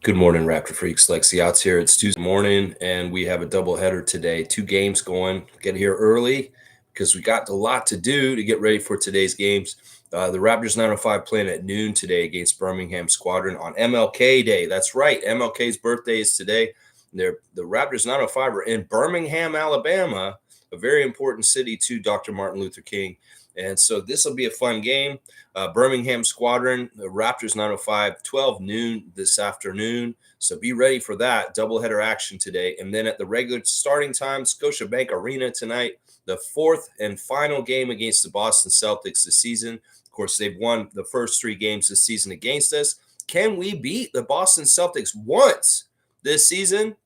Good morning, Raptor Freaks. Lexi Outs here. It's Tuesday morning, and we have a doubleheader today. 2 games going. Get here early because we got a lot to do to get ready for today's games. The Raptors 905 playing at noon today against Birmingham Squadron on MLK Day. That's right. MLK's birthday is today. The Raptors 905 are in Birmingham, Alabama, a very important city to Dr. Martin Luther King. And so this will be a fun game. Birmingham Squadron, the Raptors 905, 12 noon this afternoon. So be ready for that doubleheader action today. And then at the regular starting time, Scotiabank Arena tonight, the fourth and final game against the Boston Celtics this season. Of course, they've won the first 3 games this season against us. Can we beat the Boston Celtics once this season?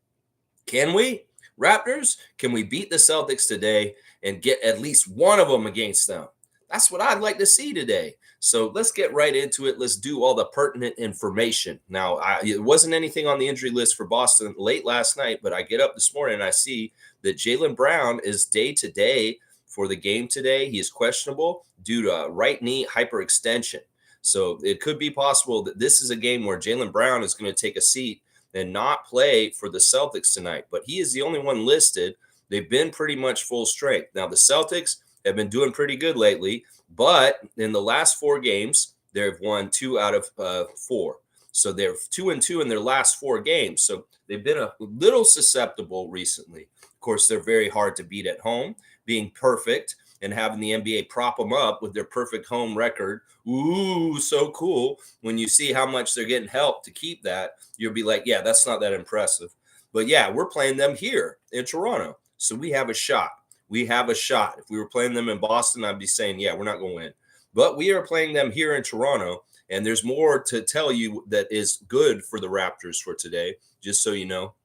Can we? Raptors, can we beat the Celtics today and get at least one of them against them? That's what I'd like to see today. So let's get right into it. Let's do all the pertinent information. Now, it wasn't anything on the injury list for Boston late last night, but I get up this morning and I see that Jaylen Brown is day-to-day for the game today. He is questionable due to right knee hyperextension. So it could be possible that this is a game where Jaylen Brown is going to take a seat and not play for the Celtics tonight. But he is the only one listed. They've been pretty much full strength. Now, the Celtics have been doing pretty good lately, but in the last 4 games, they've won 2 out of 4. So they're 2-2 in their last 4 games. So they've been a little susceptible recently. Of course, they're very hard to beat at home, being perfect and having the NBA prop them up with their perfect home record. Ooh, so cool. When you see how much they're getting help to keep that, you'll be like, yeah, that's not that impressive. But yeah, we're playing them here in Toronto. So we have a shot. We have a shot. If we were playing them in Boston, I'd be saying, yeah, we're not going to win. But we are playing them here in Toronto, and there's more to tell you that is good for the Raptors for today, just so you know.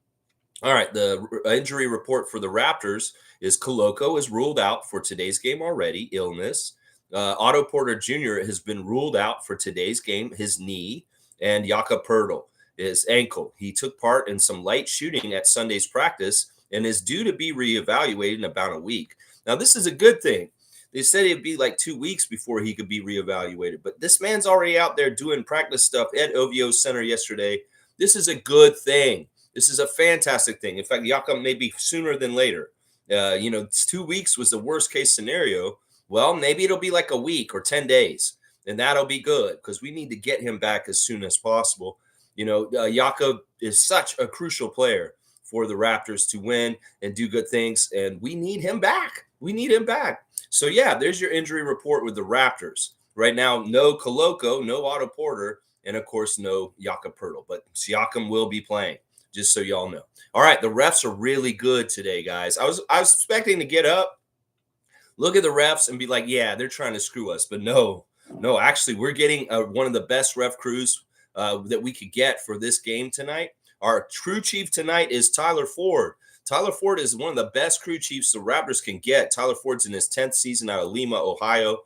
All right, the injury report for the Raptors is Koloko is ruled out for today's game already, illness. Otto Porter Jr. has been ruled out for today's game, his knee, and Jakob Poeltl, his ankle. He took part in some light shooting at Sunday's practice and is due to be reevaluated in about a week. Now, this is a good thing. They said it'd be like 2 weeks before he could be reevaluated, but this man's already out there doing practice stuff at OVO Center yesterday. This is a good thing. This is a fantastic thing. In fact, Jakob may be sooner than later. 2 weeks was the worst case scenario. Well, maybe it'll be like a week or 10 days, and that'll be good because we need to get him back as soon as possible. Jakob is such a crucial player for the Raptors to win and do good things, and we need him back. We need him back. So, yeah, there's your injury report with the Raptors. Right now, no Koloko, no Otto Porter, and, of course, no Jakob Poeltl. But Siakam will be playing, just so y'all know. All right, the refs are really good today, guys. I was expecting to get up, look at the refs, and be like, yeah, they're trying to screw us. But no, actually, we're getting one of the best ref crews that we could get for this game tonight. Our crew chief tonight is Tyler Ford. Tyler Ford is one of the best crew chiefs the Raptors can get. Tyler Ford's in his 10th season out of Lima, Ohio.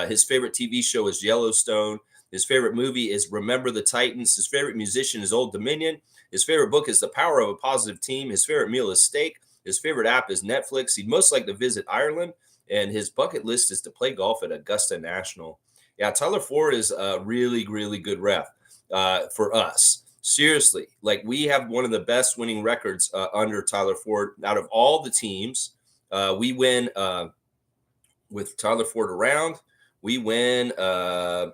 His favorite TV show is Yellowstone. His favorite movie is Remember the Titans. His favorite musician is Old Dominion. His favorite book is The Power of a Positive Team. His favorite meal is steak. His favorite app is Netflix. He'd most like to visit Ireland. And his bucket list is to play golf at Augusta National. Yeah, Tyler Ford is a really, really good ref for us. Seriously, like we have one of the best winning records under Tyler Ford out of all the teams. We win with Tyler Ford around. We win 65%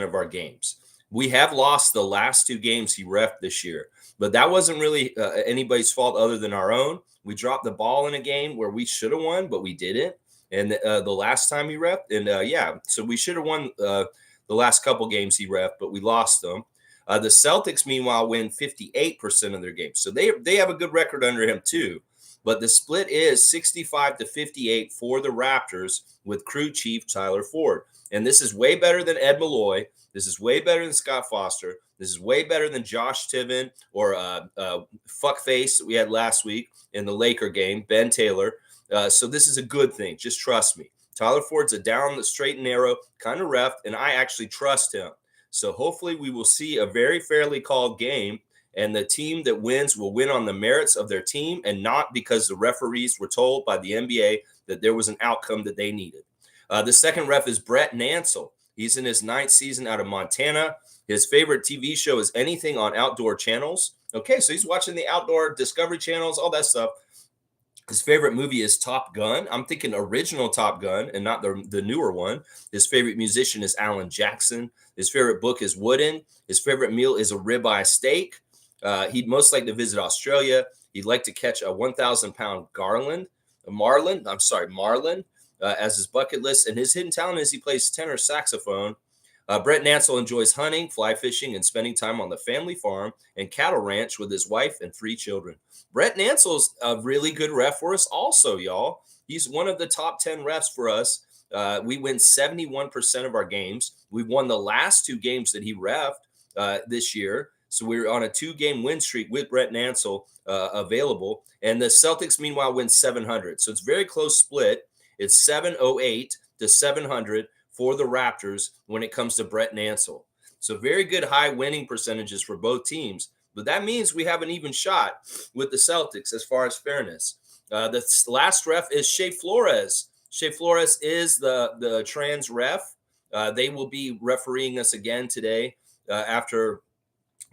of our games. We have lost the last 2 games he reffed this year, but that wasn't really anybody's fault other than our own. We dropped the ball in a game where we should have won, but we didn't. And the last time he reffed, and so we should have won the last couple games he reffed, but we lost them. The Celtics, meanwhile, win 58% of their games. So they have a good record under him, too. But the split is 65-58 for the Raptors with crew chief Tyler Ford. And this is way better than Ed Malloy. This is way better than Scott Foster. This is way better than Josh Tiven or fuckface that we had last week in the Laker game, Ben Taylor. So this is a good thing. Just trust me. Tyler Ford's a down the straight and narrow kind of ref, and I actually trust him. So hopefully we will see a very fairly called game, and the team that wins will win on the merits of their team and not because the referees were told by the NBA that there was an outcome that they needed. The second ref is Brett Nansel. He's in his 9th season out of Montana. His favorite TV show is anything on outdoor channels. Okay, so he's watching the outdoor Discovery channels, all that stuff. His favorite movie is Top Gun. I'm thinking original Top Gun and not the newer one. His favorite musician is Alan Jackson. His favorite book is Wooden. His favorite meal is a ribeye steak. He'd most like to visit Australia. He'd like to catch a 1,000-pound marlin, as his bucket list. And his hidden talent is he plays tenor saxophone. Brett Nansel enjoys hunting, fly fishing, and spending time on the family farm and cattle ranch with his wife and 3 children. Brett Nansel's a really good ref for us also, y'all. He's one of the top 10 refs for us. We win 71% of our games. We won the last 2 games that he refed this year. So we're on a 2-game win streak with Brett Nansel available. And the Celtics, meanwhile, win 700. So it's very close split. It's 708 to 700 for the Raptors when it comes to Brett Nansel. So very good high winning percentages for both teams. But that means we have an even shot with the Celtics as far as fairness. The last ref is Shay Flores. Shay Flores is the trans ref. They will be refereeing us again today after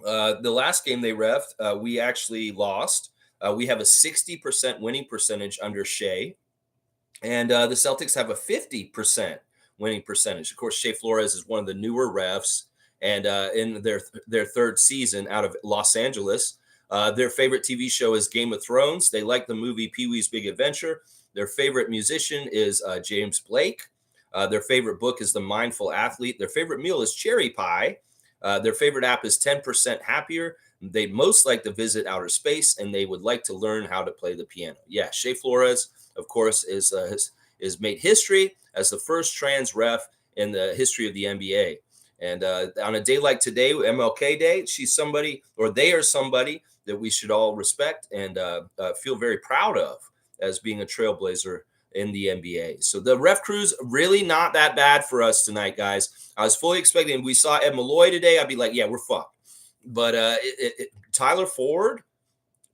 the last game they refed. We actually lost. We have a 60% winning percentage under Shay. And the Celtics have a 50% winning percentage. Of course, Shay Flores is one of the newer refs, and in their 3rd season out of Los Angeles. Their favorite TV show is Game of Thrones. They like the movie Pee-wee's Big Adventure. Their favorite musician is James Blake. Their favorite book is The Mindful Athlete. Their favorite meal is cherry pie. Their favorite app is 10% Happier. They'd most like to visit outer space, and they would like to learn how to play the piano. Yeah, Shay Flores, of course, is made history as the first trans ref in the history of the NBA. And on a day like today, MLK Day, she's somebody, or they are somebody that we should all respect and feel very proud of as being a trailblazer in the NBA. So the ref crew's really not that bad for us tonight, guys. I was fully expecting, we saw Ed Malloy today, I'd be like, yeah, we're fucked. But Tyler Ford,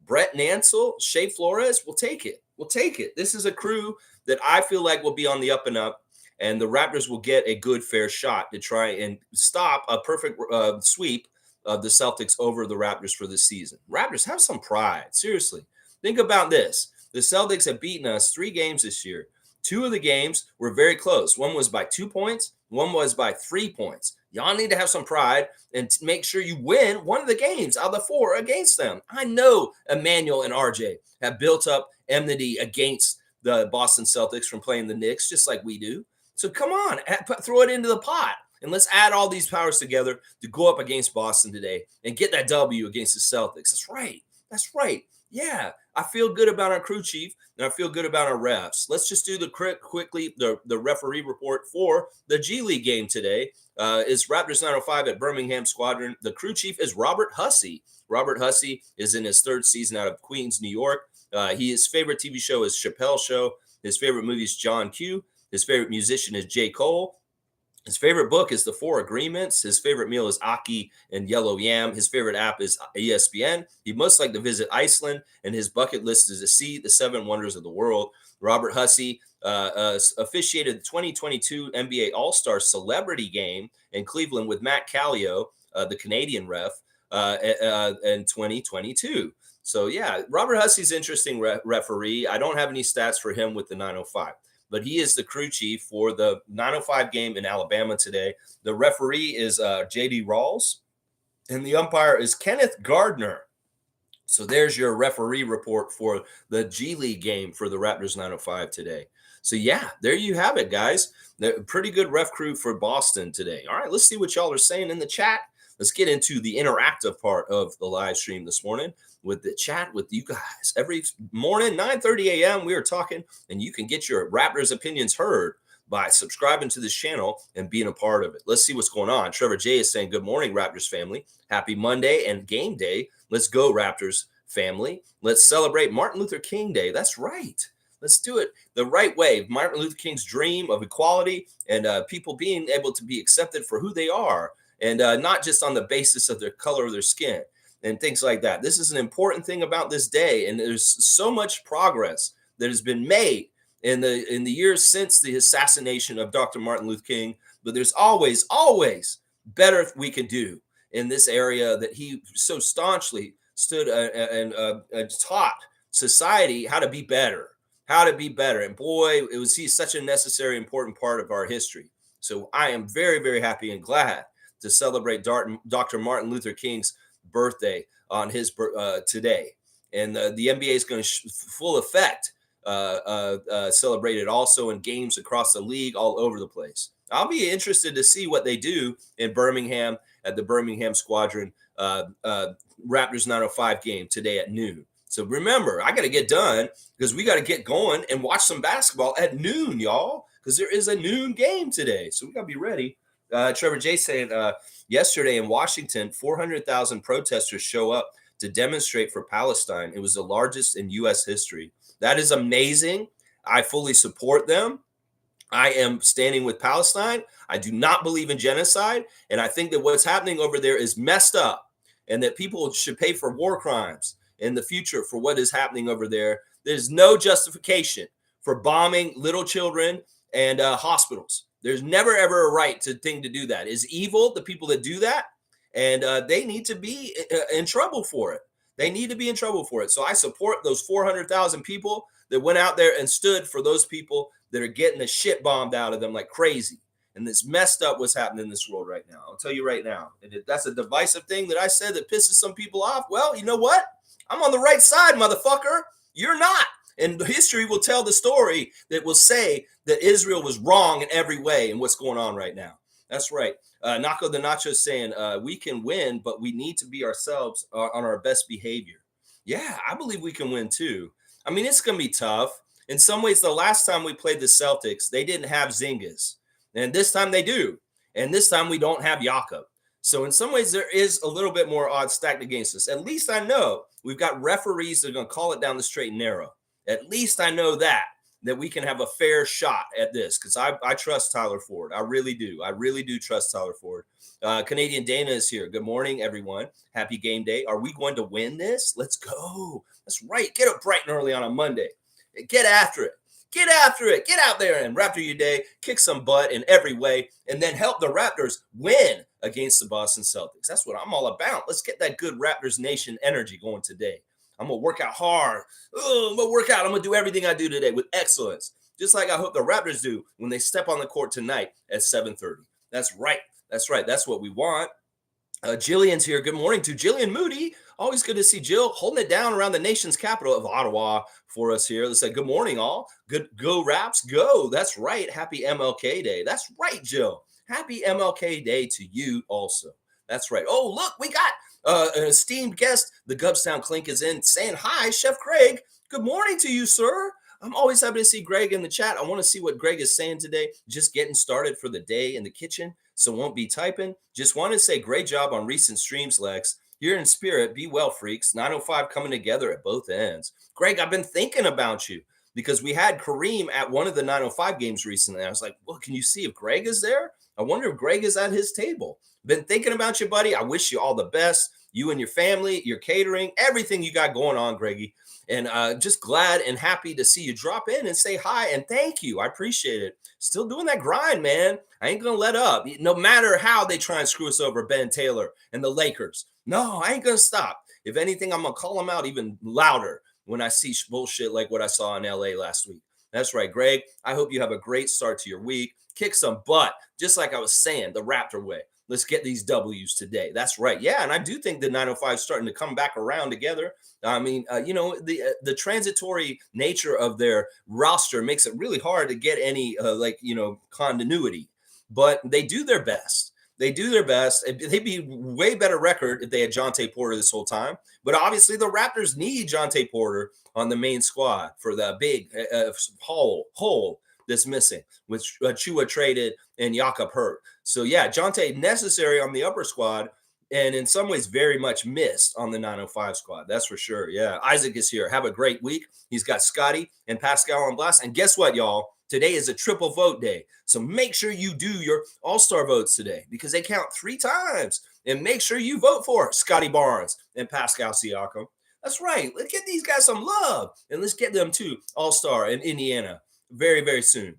Brett Nansel, Shay Flores, we'll take it. We'll take it. This is a crew that I feel like will be on the up and up, and the Raptors will get a good, fair shot to try and stop a perfect sweep of the Celtics over the Raptors for this season. Raptors, have some pride. Seriously. Think about this. The Celtics have beaten us 3 games this year. 2 of the games were very close. One was by 2 points. One was by 3 points. Y'all need to have some pride and make sure you win one of the games out of the 4 against them. I know Emmanuel and RJ have built up enmity against the Boston Celtics from playing the Knicks, just like we do. So come on, throw it into the pot. And let's add all these powers together to go up against Boston today and get that W against the Celtics. That's right. That's right. Yeah, I feel good about our crew chief, and I feel good about our refs. Let's just do quickly the referee report for the G League game today. Is Raptors 905 at Birmingham Squadron. The crew chief is Robert Hussey. Robert Hussey is in his 3rd season out of Queens, New York. His favorite TV show is Chappelle Show. His favorite movie is John Q. His favorite musician is J. Cole. His favorite book is The 4 Agreements. His favorite meal is Aki and Yellow Yam. His favorite app is ESPN. He'd most like to visit Iceland, and his bucket list is to see the 7 wonders of the world. Robert Hussey officiated the 2022 NBA All-Star Celebrity Game in Cleveland with Matt Callio, the Canadian ref, in 2022. So, yeah, Robert Hussey's interesting referee. I don't have any stats for him with the 905. But he is the crew chief for the 905 game in Alabama today. The referee is J.D. Rawls, and the umpire is Kenneth Gardner. So there's your referee report for the G League game for the Raptors 905 today. So, yeah, there you have it, guys. Pretty good ref crew for Boston today. All right, let's see what y'all are saying in the chat. Let's get into the interactive part of the live stream this morning with the chat with you guys. Every morning, 9:30 a.m., we are talking, and you can get your Raptors opinions heard by subscribing to this channel and being a part of it. Let's see what's going on. Trevor J is saying, good morning, Raptors family. Happy Monday and game day. Let's go, Raptors family. Let's celebrate Martin Luther King Day. That's right. Let's do it the right way. Martin Luther King's dream of equality and people being able to be accepted for who they are, and not just on the basis of their color of their skin and things like that. This is an important thing about this day, and there's so much progress that has been made in the years since the assassination of Dr. Martin Luther King but there's always, always better we can do in this area that he so staunchly stood and taught society how to be better, how to be better. And boy, he's such a necessary, important part of our history. So I am very, very happy and glad to celebrate Dr. Martin Luther King's birthday on his today. And the NBA is going to full effect celebrate it also in games across the league all over the place. I'll be interested to see what they do in Birmingham at the Birmingham Squadron Raptors 905 game today at noon. So remember, I got to get done because we got to get going and watch some basketball at noon, y'all, because there is a noon game today. So we got to be ready. Trevor J saying yesterday in Washington, 400,000 protesters show up to demonstrate for Palestine. It was the largest in U.S. history. That is amazing. I fully support them. I am standing with Palestine. I do not believe in genocide. And I think that what's happening over there is messed up and that people should pay for war crimes in the future for what is happening over there. There's no justification for bombing little children and hospitals. There's never, ever a right thing to do that. It's evil, the people that do that. And they need to be in trouble for it. They need to be in trouble for it. So I support those 400,000 people that went out there and stood for those people that are getting the shit bombed out of them like crazy. And it's messed up what's happening in this world right now. I'll tell you right now. And if that's a divisive thing that I said that pisses some people off, well, you know what? I'm on the right side, motherfucker. You're not. And history will tell the story that will say that Israel was wrong in every way in what's going on right now. That's right. Naco the Nacho saying we can win, but we need to be ourselves on our best behavior. Yeah, I believe we can win too. I mean, it's going to be tough. In some ways, the last time we played the Celtics, they didn't have Zingas. And this time they do. And this time we don't have Jakob. So in some ways, there is a little bit more odds stacked against us. At least I know we've got referees that are going to call it down the straight and narrow. At least I know that we can have a fair shot at this because I trust Tyler Ford. I really do. I really do trust Tyler Ford. Canadian Dana is here. Good morning, everyone. Happy game day. Are we going to win this? Let's go. That's right. Get up bright and early on a Monday. Get after it. Get after it. Get out there and Raptor your day. Kick some butt in every way and then help the Raptors win against the Boston Celtics. That's what I'm all about. Let's get that good Raptors Nation energy going today. I'm going to work out hard. I'm going to work out. I'm going to do everything I do today with excellence, just like I hope the Raptors do when they step on the court tonight at 7:30. That's right. That's right. That's what we want. Jillian's here. Good morning to Jillian Moody. Always good to see Jill holding it down around the nation's capital of Ottawa for us here. Let's say good morning, all. Good go, Raps, go. That's right. Happy MLK Day. That's right, Jill. Happy MLK Day to you also. That's right. Oh, look, we got an esteemed guest. The Gubstown Clink is in saying hi, Chef Greg. Good morning to you, sir. I'm always happy to see Greg in the chat. I want to see what Greg is saying today. Just getting started for the day in the kitchen, so won't be typing. Just want to say great job on recent streams, Lex. You're in spirit. Be well, freaks. 905 coming together at both ends. Greg, I've been thinking about you because we had Kareem at one of the 905 games recently. I was like, well, can you see if Greg is there? I wonder if Greg is at his table. Been thinking about you, buddy. I wish you all the best. You and your family, your catering, everything you got going on, Greggy. And just glad and happy to see you drop in and say hi and thank you. I appreciate it. Still doing that grind, man. I ain't going to let up. No matter how they try and screw us over, Ben Taylor and the Lakers. No, I ain't going to stop. If anything, I'm going to call them out even louder when I see bullshit like what I saw in LA last week. That's right, Greg. I hope you have a great start to your week. Kick some butt, just like I was saying, the Raptor way. Let's get these W's today. That's right. Yeah, and I do think the 905 is starting to come back around together. I mean, the transitory nature of their roster makes it really hard to get any continuity. But they do their best. They do their best. They'd be way better record if they had Jonte Porter this whole time. But obviously, the Raptors need Jonte Porter on the main squad for the big hole that's missing, which Chua traded and Jakob hurt. So, yeah, Jonte necessary on the upper squad and in some ways very much missed on the 905 squad. That's for sure. Yeah, Isaac is here. Have a great week. He's got Scotty and Pascal on blast. And guess what, y'all? Today is a triple vote day. So make sure you do your all-star votes today because they count 3 times. And make sure you vote for Scotty Barnes and Pascal Siakam. That's right. Let's get these guys some love. And let's get them to all-star in Indiana very, very soon.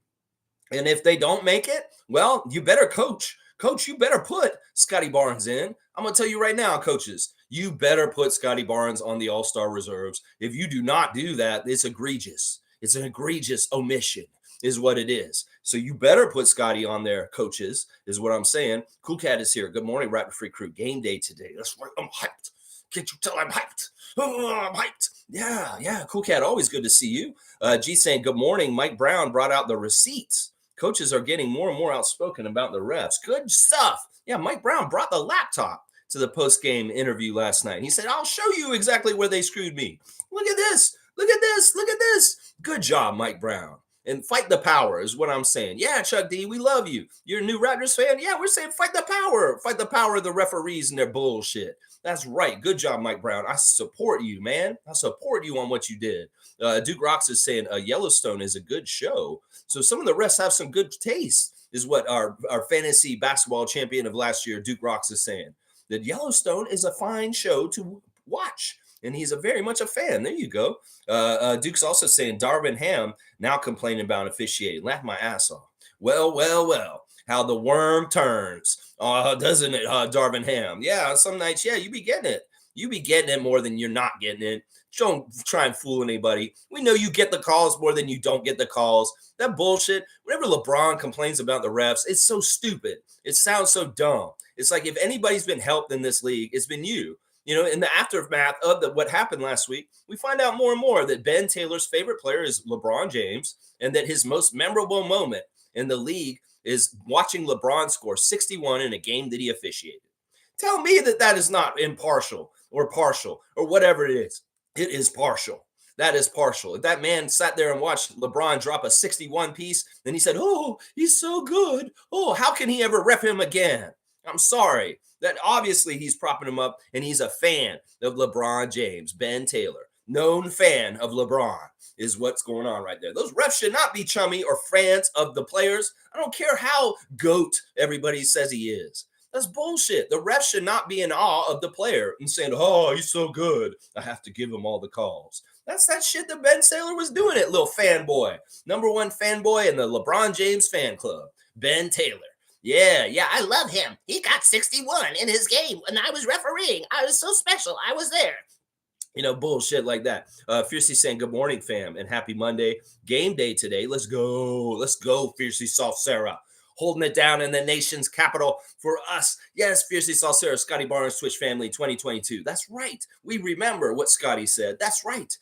And if they don't make it, well, you better coach. Coach, you better put Scotty Barnes in. I'm going to tell you right now, coaches, you better put Scotty Barnes on the All-Star reserves. If you do not do that, it's egregious. It's an egregious omission is what it is. So you better put Scotty on there, coaches, is what I'm saying. Cool Cat is here. Good morning, Raptor Free Crew. Game day today. That's right. I'm hyped. Can't you tell I'm hyped? Oh, I'm hyped. Yeah. Cool Cat, always good to see you. G saying, good morning. Mike Brown brought out the receipts. Coaches are getting more and more outspoken about the refs. Good stuff. Yeah, Mike Brown brought the laptop to the post-game interview last night. He said, I'll show you exactly where they screwed me. Look at this. Look at this. Look at this. Good job, Mike Brown. And fight the power is what I'm saying. Yeah, Chuck D, we love you. You're a new Raptors fan? Yeah, we're saying fight the power. Fight the power of the referees and their bullshit. That's right. Good job, Mike Brown. I support you, man. I support you on what you did. Duke Rocks is saying Yellowstone is a good show. So some of the refs have some good taste, is what our fantasy basketball champion of last year, Duke Rocks, is saying. That Yellowstone is a fine show to watch. And he's very much a fan. There you go. Duke's also saying Darvin Ham now complaining about officiating. Laugh my ass off. Well. How the worm turns, doesn't it, Darvin Ham? Yeah, some nights, yeah, you be getting it. You be getting it more than you're not getting it. Don't try and fool anybody. We know you get the calls more than you don't get the calls. That bullshit, whenever LeBron complains about the refs, it's so stupid. It sounds so dumb. It's like if anybody's been helped in this league, it's been you. You know, in the aftermath of what happened last week, we find out more and more that Ben Taylor's favorite player is LeBron James, and that his most memorable moment in the league is watching LeBron score 61 in a game that he officiated. Tell me that is not impartial or partial or whatever it is. It is partial. That is partial. If that man sat there and watched LeBron drop a 61 piece, then he said, oh, he's so good. Oh, how can he ever ref him again? I'm sorry. That obviously he's propping him up, and he's a fan of LeBron James. Ben Taylor, known fan of LeBron, is what's going on right there. Those refs should not be chummy or fans of the players. I don't care how GOAT everybody says he is. That's bullshit. The refs should not be in awe of the player and saying, oh, he's so good, I have to give him all the calls. That's that shit that Ben Taylor was doing it, little fanboy. Number one fanboy in the LeBron James fan club, Ben Taylor. Yeah, I love him. He got 61 in his game when I was refereeing. I was so special. I was there. You know, bullshit like that. Fiercely saying, good morning, fam, and happy Monday. Game day today. Let's go, Fiercely Soft Sarah. Holding it down in the nation's capital for us. Yes, Fiercely Soft Sarah, Scotty Barnes, Twitch family 2022. That's right. We remember what Scotty said. That's right.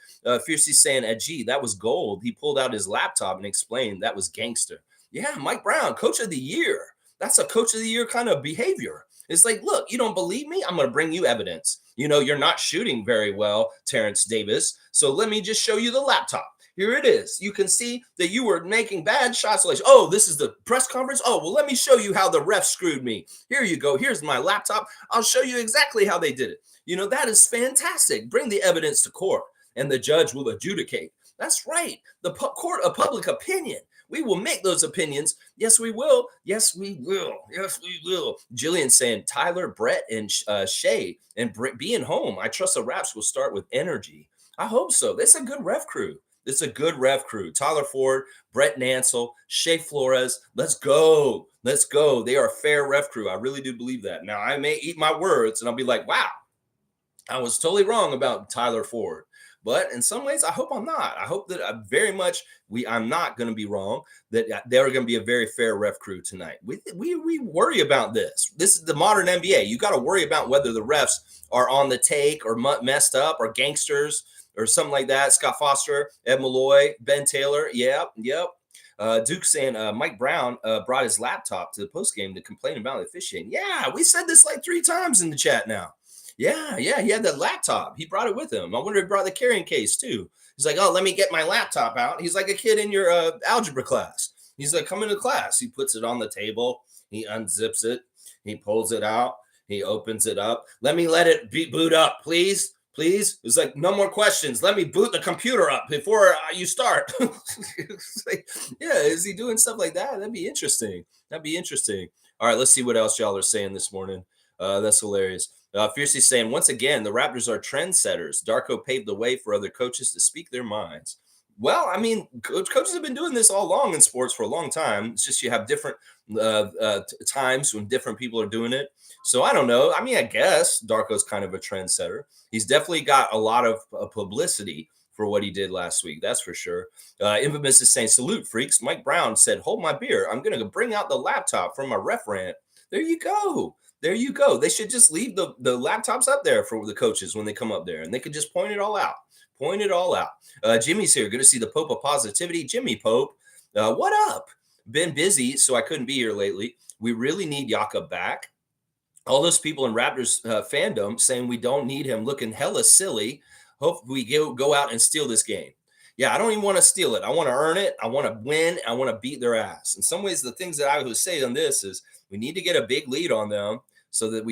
Fiercely saying, gee, that was gold. He pulled out his laptop and explained that was gangster. Yeah, Mike Brown, coach of the year. That's a coach of the year kind of behavior. It's like, look, you don't believe me? I'm going to bring you evidence. You know, you're not shooting very well, Terrence Davis. So let me just show you the laptop. Here it is. You can see that you were making bad shots. Like, oh, this is the press conference. Oh, well, let me show you how the ref screwed me. Here you go. Here's my laptop. I'll show you exactly how they did it. You know, that is fantastic. Bring the evidence to court, and the judge will adjudicate. That's right. The court of public opinion. We will make those opinions. Yes, we will. Yes, we will. Yes, we will. Jillian saying, Tyler, Brett, and Shay, and being home. I trust the Raps will start with energy. I hope so. That's a good ref crew. It's a good ref crew. Tyler Ford, Brett Nansel, Shay Flores. Let's go. Let's go. They are a fair ref crew. I really do believe that. Now, I may eat my words, and I'll be like, wow, I was totally wrong about Tyler Ford. But in some ways, I hope I'm not. I hope that I'm not going to be wrong, that they're going to be a very fair ref crew tonight. We worry about this. This is the modern NBA. You got to worry about whether the refs are on the take or messed up or gangsters or something like that. Scott Foster, Ed Malloy, Ben Taylor. Yep. Duke saying Mike Brown brought his laptop to the postgame to complain about the officiating. Yeah, we said this like 3 times in the chat now. Yeah, he had that laptop. He brought it with him. I wonder if he brought the carrying case too. He's like, oh, let me get my laptop out. He's like a kid in your algebra class. He's like, come into class. He puts it on the table. He unzips it. He pulls it out. He opens it up. Let it boot up, please. Please. It's like, no more questions. Let me boot the computer up before you start. Like, yeah, is he doing stuff like that? That'd be interesting. All right, let's see what else y'all are saying this morning. That's hilarious. Fiercely saying, once again, the Raptors are trendsetters. Darko paved the way for other coaches to speak their minds. Well, I mean, coaches have been doing this all along in sports for a long time. It's just you have different times when different people are doing it. So I don't know. I mean, I guess Darko's kind of a trendsetter. He's definitely got a lot of publicity for what he did last week. That's for sure. Infamous is saying, salute, freaks. Mike Brown said, hold my beer. I'm going to bring out the laptop from my referent. There you go. There you go. They should just leave the laptops up there for the coaches when they come up there, and they could just point it all out. Point it all out. Jimmy's here. Good to see the Pope of Positivity. Jimmy Pope, what up? Been busy, so I couldn't be here lately. We really need Jakob back. All those people in Raptors fandom saying we don't need him, looking hella silly. Hope we go out and steal this game. Yeah, I don't even want to steal it. I want to earn it. I want to win. I want to beat their ass. In some ways, the things that I would say on this is we need to get a big lead on them so that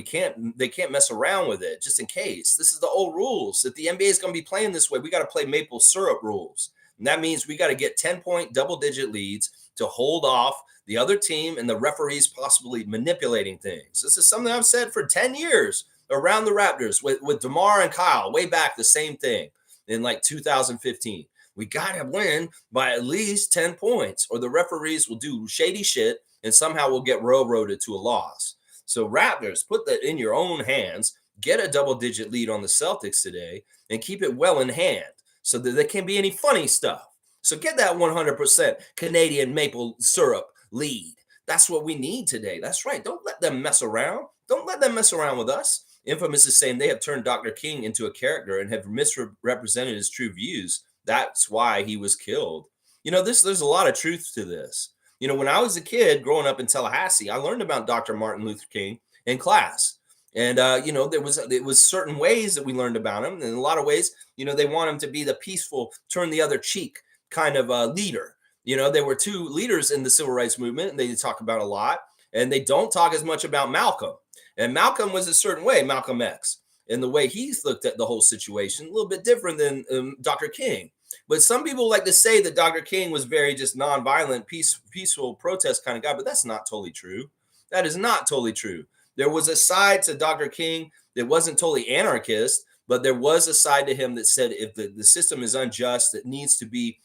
they can't mess around with it just in case. This is the old rules. If the NBA is going to be playing this way, we got to play maple syrup rules. And that means we got to get 10-point double-digit leads to hold off the other team and the referees possibly manipulating things. This is something I've said for 10 years around the Raptors with DeMar and Kyle way back, the same thing in like 2015. We got to win by at least 10 points or the referees will do shady shit and somehow we'll get railroaded to a loss. So Raptors, put that in your own hands, get a double-digit lead on the Celtics today and keep it well in hand so that there can't be any funny stuff. So get that 100% Canadian maple syrup lead. That's what we need today. That's right. Don't let them mess around. Don't let them mess around with us. Infamous is saying they have turned Dr. King into a character and have misrepresented his true views. That's why he was killed. There's a lot of truth to this. When I was a kid growing up in Tallahassee, I learned about Dr. Martin Luther King in class. And, it was certain ways that we learned about him. And in a lot of ways, they want him to be the peaceful, turn the other cheek kind of leader. There were two leaders in the civil rights movement, and they talk about a lot. And they don't talk as much about Malcolm. And Malcolm was a certain way, Malcolm X. And the way he's looked at the whole situation, a little bit different than Dr. King. But some people like to say that Dr. King was very just nonviolent, peaceful protest kind of guy, but that's not totally true. That is not totally true. There was a side to Dr. King that wasn't totally anarchist, but there was a side to him that said if the system is unjust, it needs to be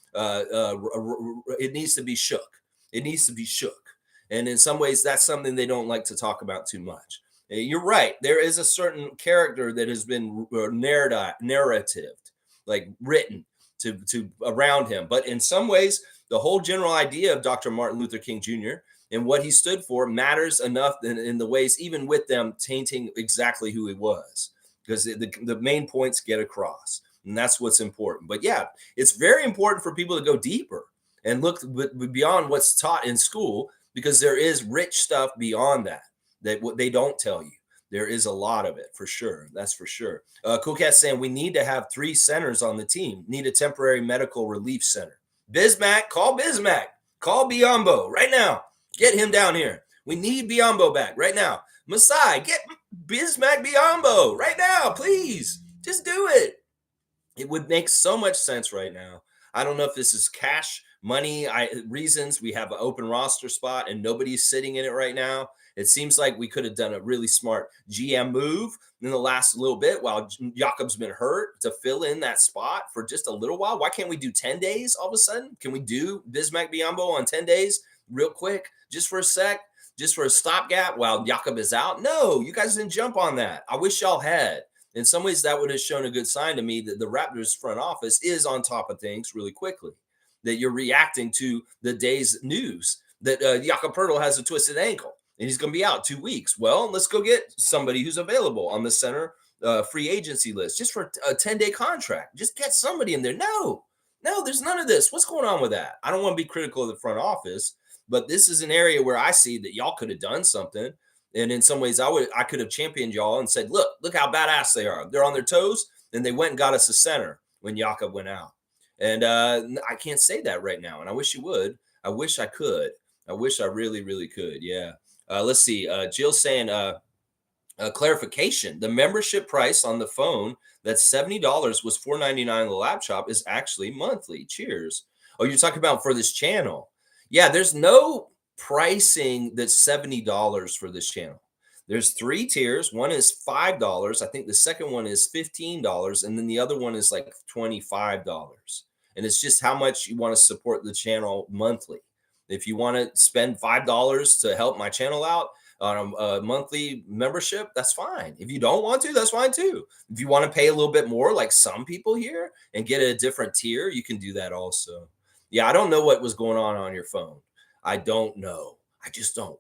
shook. It needs to be shook. And in some ways, that's something they don't like to talk about too much. You're right. There is a certain character that has been narrative, like written to around him. But in some ways, the whole general idea of Dr. Martin Luther King Jr. and what he stood for matters enough in the ways, even with them tainting exactly who he was, because the main points get across. And that's what's important. But yeah, it's very important for people to go deeper and look beyond what's taught in school, because there is rich stuff beyond that what they don't tell you. There is a lot of it for sure. That's for sure. Cool Cat saying we need to have 3 centers on the team. Need a temporary medical relief center. Bismack, call Biyombo right now. Get him down here. We need Biyombo back right now. Masai, get Bismack Biyombo right now, please. Just do it. It would make so much sense right now. I don't know if this is cash, money, reasons. We have an open roster spot and nobody's sitting in it right now. It seems like we could have done a really smart GM move in the last little bit while Jakob's been hurt to fill in that spot for just a little while. Why can't we do 10 days all of a sudden? Can we do Bismack Biyombo on 10 days real quick, just for a sec, just for a stopgap while Jakob is out? No, you guys didn't jump on that. I wish y'all had. In some ways, that would have shown a good sign to me that the Raptors front office is on top of things really quickly, that you're reacting to the day's news that Jakob Poeltl has a twisted ankle and he's going to be out 2 weeks. Well, let's go get somebody who's available on the center free agency list just for a 10-day contract. Just get somebody in there. No, there's none of this. What's going on with that? I don't want to be critical of the front office, but this is an area where I see that y'all could have done something. And in some ways, I could have championed y'all and said, look how badass they are. They're on their toes, and they went and got us a center when Jakob went out. And I can't say that right now, and I wish you would. I wish I could. I wish I really, really could. Yeah. Let's see. Jill's saying clarification. The membership price on the phone that's $70 was $4.99 in the laptop is actually monthly. Cheers. Oh, you're talking about for this channel. Yeah, there's no pricing that's $70 for this channel. There's 3 tiers. One is $5. I think the second one is $15, and then the other one is like $25. And it's just how much you want to support the channel monthly. If you want to spend $5 to help my channel out on a monthly membership, that's fine. If you don't want to, that's fine too. If you want to pay a little bit more, like some people here, and get a different tier, you can do that also. Yeah, I don't know what was going on your phone. I don't know. I just don't.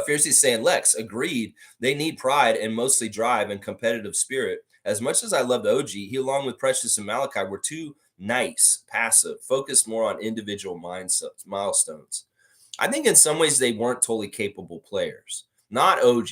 Fiercey's saying, Lex, agreed. They need pride and mostly drive and competitive spirit. As much as I loved OG, he, along with Precious and Malachi, were too nice, passive, focused more on individual mindsets, milestones. I think in some ways they weren't totally capable players. Not OG,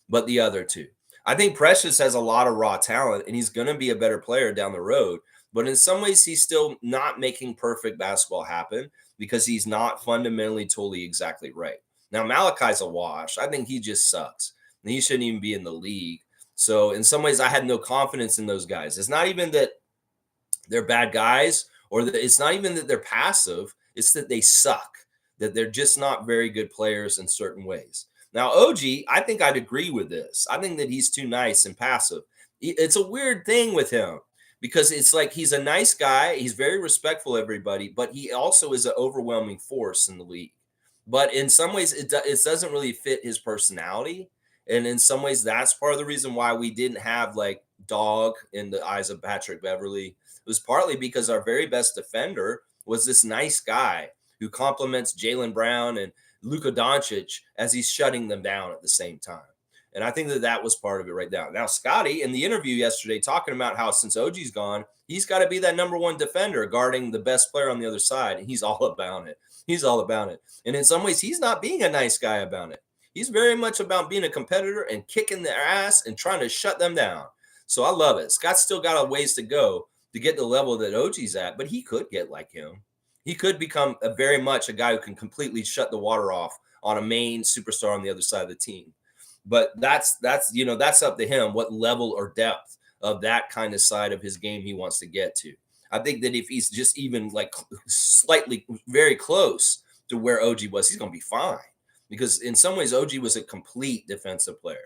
but the other two. I think Precious has a lot of raw talent, and he's going to be a better player down the road. But in some ways, he's still not making perfect basketball happen because he's not fundamentally totally exactly right. Now, Malachi's a wash. I think he just sucks. And he shouldn't even be in the league. So in some ways, I had no confidence in those guys. It's not even that they're bad guys, or that it's not even that they're passive. It's that they suck, that they're just not very good players in certain ways. Now, OG, I think I'd agree with this. I think that he's too nice and passive. It's a weird thing with him because it's like he's a nice guy. He's very respectful of everybody, but he also is an overwhelming force in the league. But in some ways, it doesn't really fit his personality. And in some ways, that's part of the reason why we didn't have like dog in the eyes of Patrick Beverley. It was partly because our very best defender was this nice guy who compliments Jaylen Brown and Luka Doncic as he's shutting them down at the same time. And I think that that was part of it right now. Now, Scotty, in the interview yesterday, talking about how since OG's gone, he's got to be that number one defender guarding the best player on the other side. And he's all about it. He's all about it. And in some ways, he's not being a nice guy about it. He's very much about being a competitor and kicking their ass and trying to shut them down. So I love it. Scott's still got a ways to go to get the level that OG's at, but he could get like him. He could become very much a guy who can completely shut the water off on a main superstar on the other side of the team. But that's up to him, what level or depth of that kind of side of his game he wants to get to. I think that if he's just even like slightly very close to where OG was, he's going to be fine. Because in some ways, OG was a complete defensive player.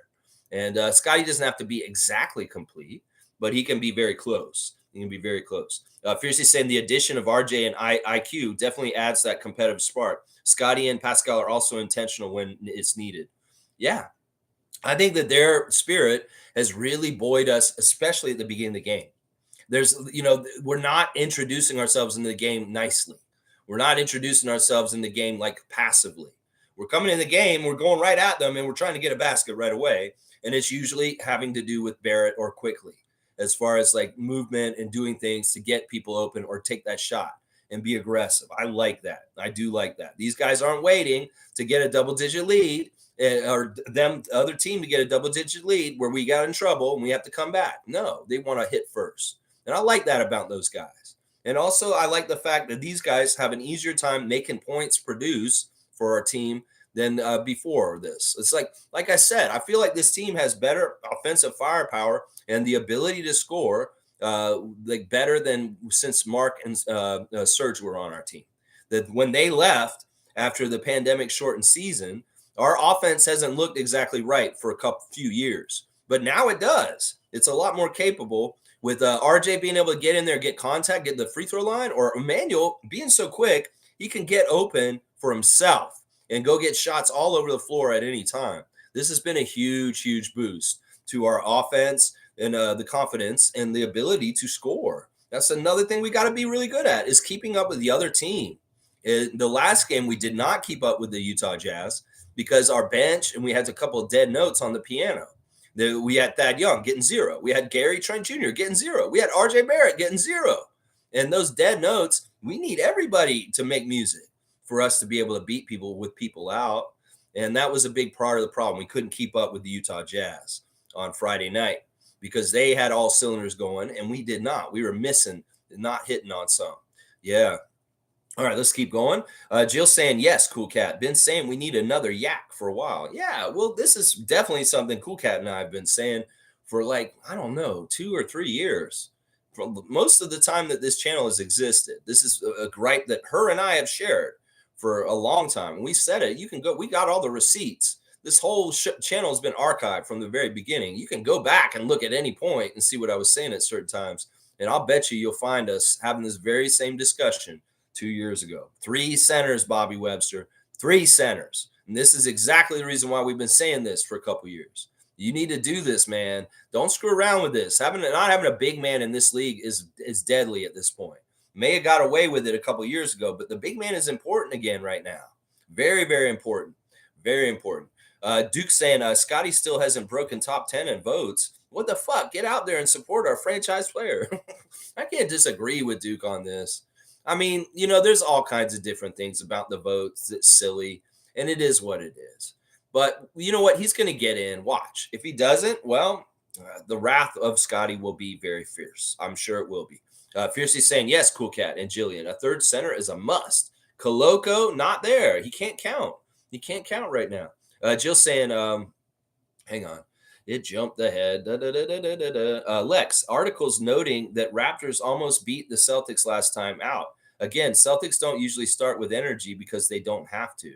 And Scotty doesn't have to be exactly complete, but he can be very close. He can be very close. Fiercely saying the addition of RJ and IQ definitely adds that competitive spark. Scotty and Pascal are also intentional when it's needed. Yeah, I think that their spirit has really buoyed us, especially at the beginning of the game. We're not introducing ourselves into the game nicely. We're not introducing ourselves in the game like passively. We're coming in the game, we're going right at them, and we're trying to get a basket right away. And it's usually having to do with Barrett or quickly, as far as like movement and doing things to get people open or take that shot and be aggressive. I like that. I do like that. These guys aren't waiting to get a double-digit lead or the other team to get a double-digit lead where we got in trouble and we have to come back. No, they want to hit first. And I like that about those guys. And also, I like the fact that these guys have an easier time making points produce for our team than before this. It's like I said, I feel like this team has better offensive firepower and the ability to score like better than since Mark and Serge were on our team. That when they left after the pandemic shortened season, our offense hasn't looked exactly right for a few years, but now it does. It's a lot more capable with RJ being able to get in there, get contact, get the free throw line, or Emmanuel being so quick, he can get open for himself and go get shots all over the floor at any time. This has been a huge, huge boost to our offense and the confidence and the ability to score. That's another thing we got to be really good at is keeping up with the other team. In the last game, we did not keep up with the Utah Jazz because our bench, and we had a couple of dead notes on the piano. We had Thad Young getting 0. We had Gary Trent Jr. getting 0. We had RJ Barrett getting 0. And those dead notes, we need everybody to make music for us to be able to beat people with people out. And that was a big part of the problem. We couldn't keep up with the Utah Jazz on Friday night because they had all cylinders going and we did not. We were missing, not hitting on some. Yeah. All right, let's keep going. Jill saying, yes, Cool Cat. Been saying we need another yak for a while. Yeah, well, this is definitely something Cool Cat and I have been saying for 2 or 3 years. For most of the time that this channel has existed. This is a gripe that her and I have shared for a long time. And we said it. You can go. We got all the receipts. This whole channel has been archived from the very beginning. You can go back and look at any point and see what I was saying at certain times. And I'll bet you'll find us having this very same discussion 2 years ago. 3 centers, Bobby Webster, 3 centers. And this is exactly the reason why we've been saying this for a couple years. You need to do this, man. Don't screw around with this. Not having a big man in this league is deadly at this point. May have got away with it a couple years ago, but the big man is important again right now. Very, very important. Very important. Duke saying Scotty still hasn't broken top 10 in votes. What the fuck? Get out there and support our franchise player. I can't disagree with Duke on this. I mean, there's all kinds of different things about the votes that's silly, and it is what it is. But you know what? He's going to get in. Watch. If he doesn't, well, the wrath of Scotty will be very fierce. I'm sure it will be. Fiercely saying, yes, Cool Cat and Jillian. A third center is a must. Koloko, not there. He can't count. He can't count right now. Jill saying, hang on. It jumped ahead. Lex, articles noting that Raptors almost beat the Celtics last time out. Again, Celtics don't usually start with energy because they don't have to.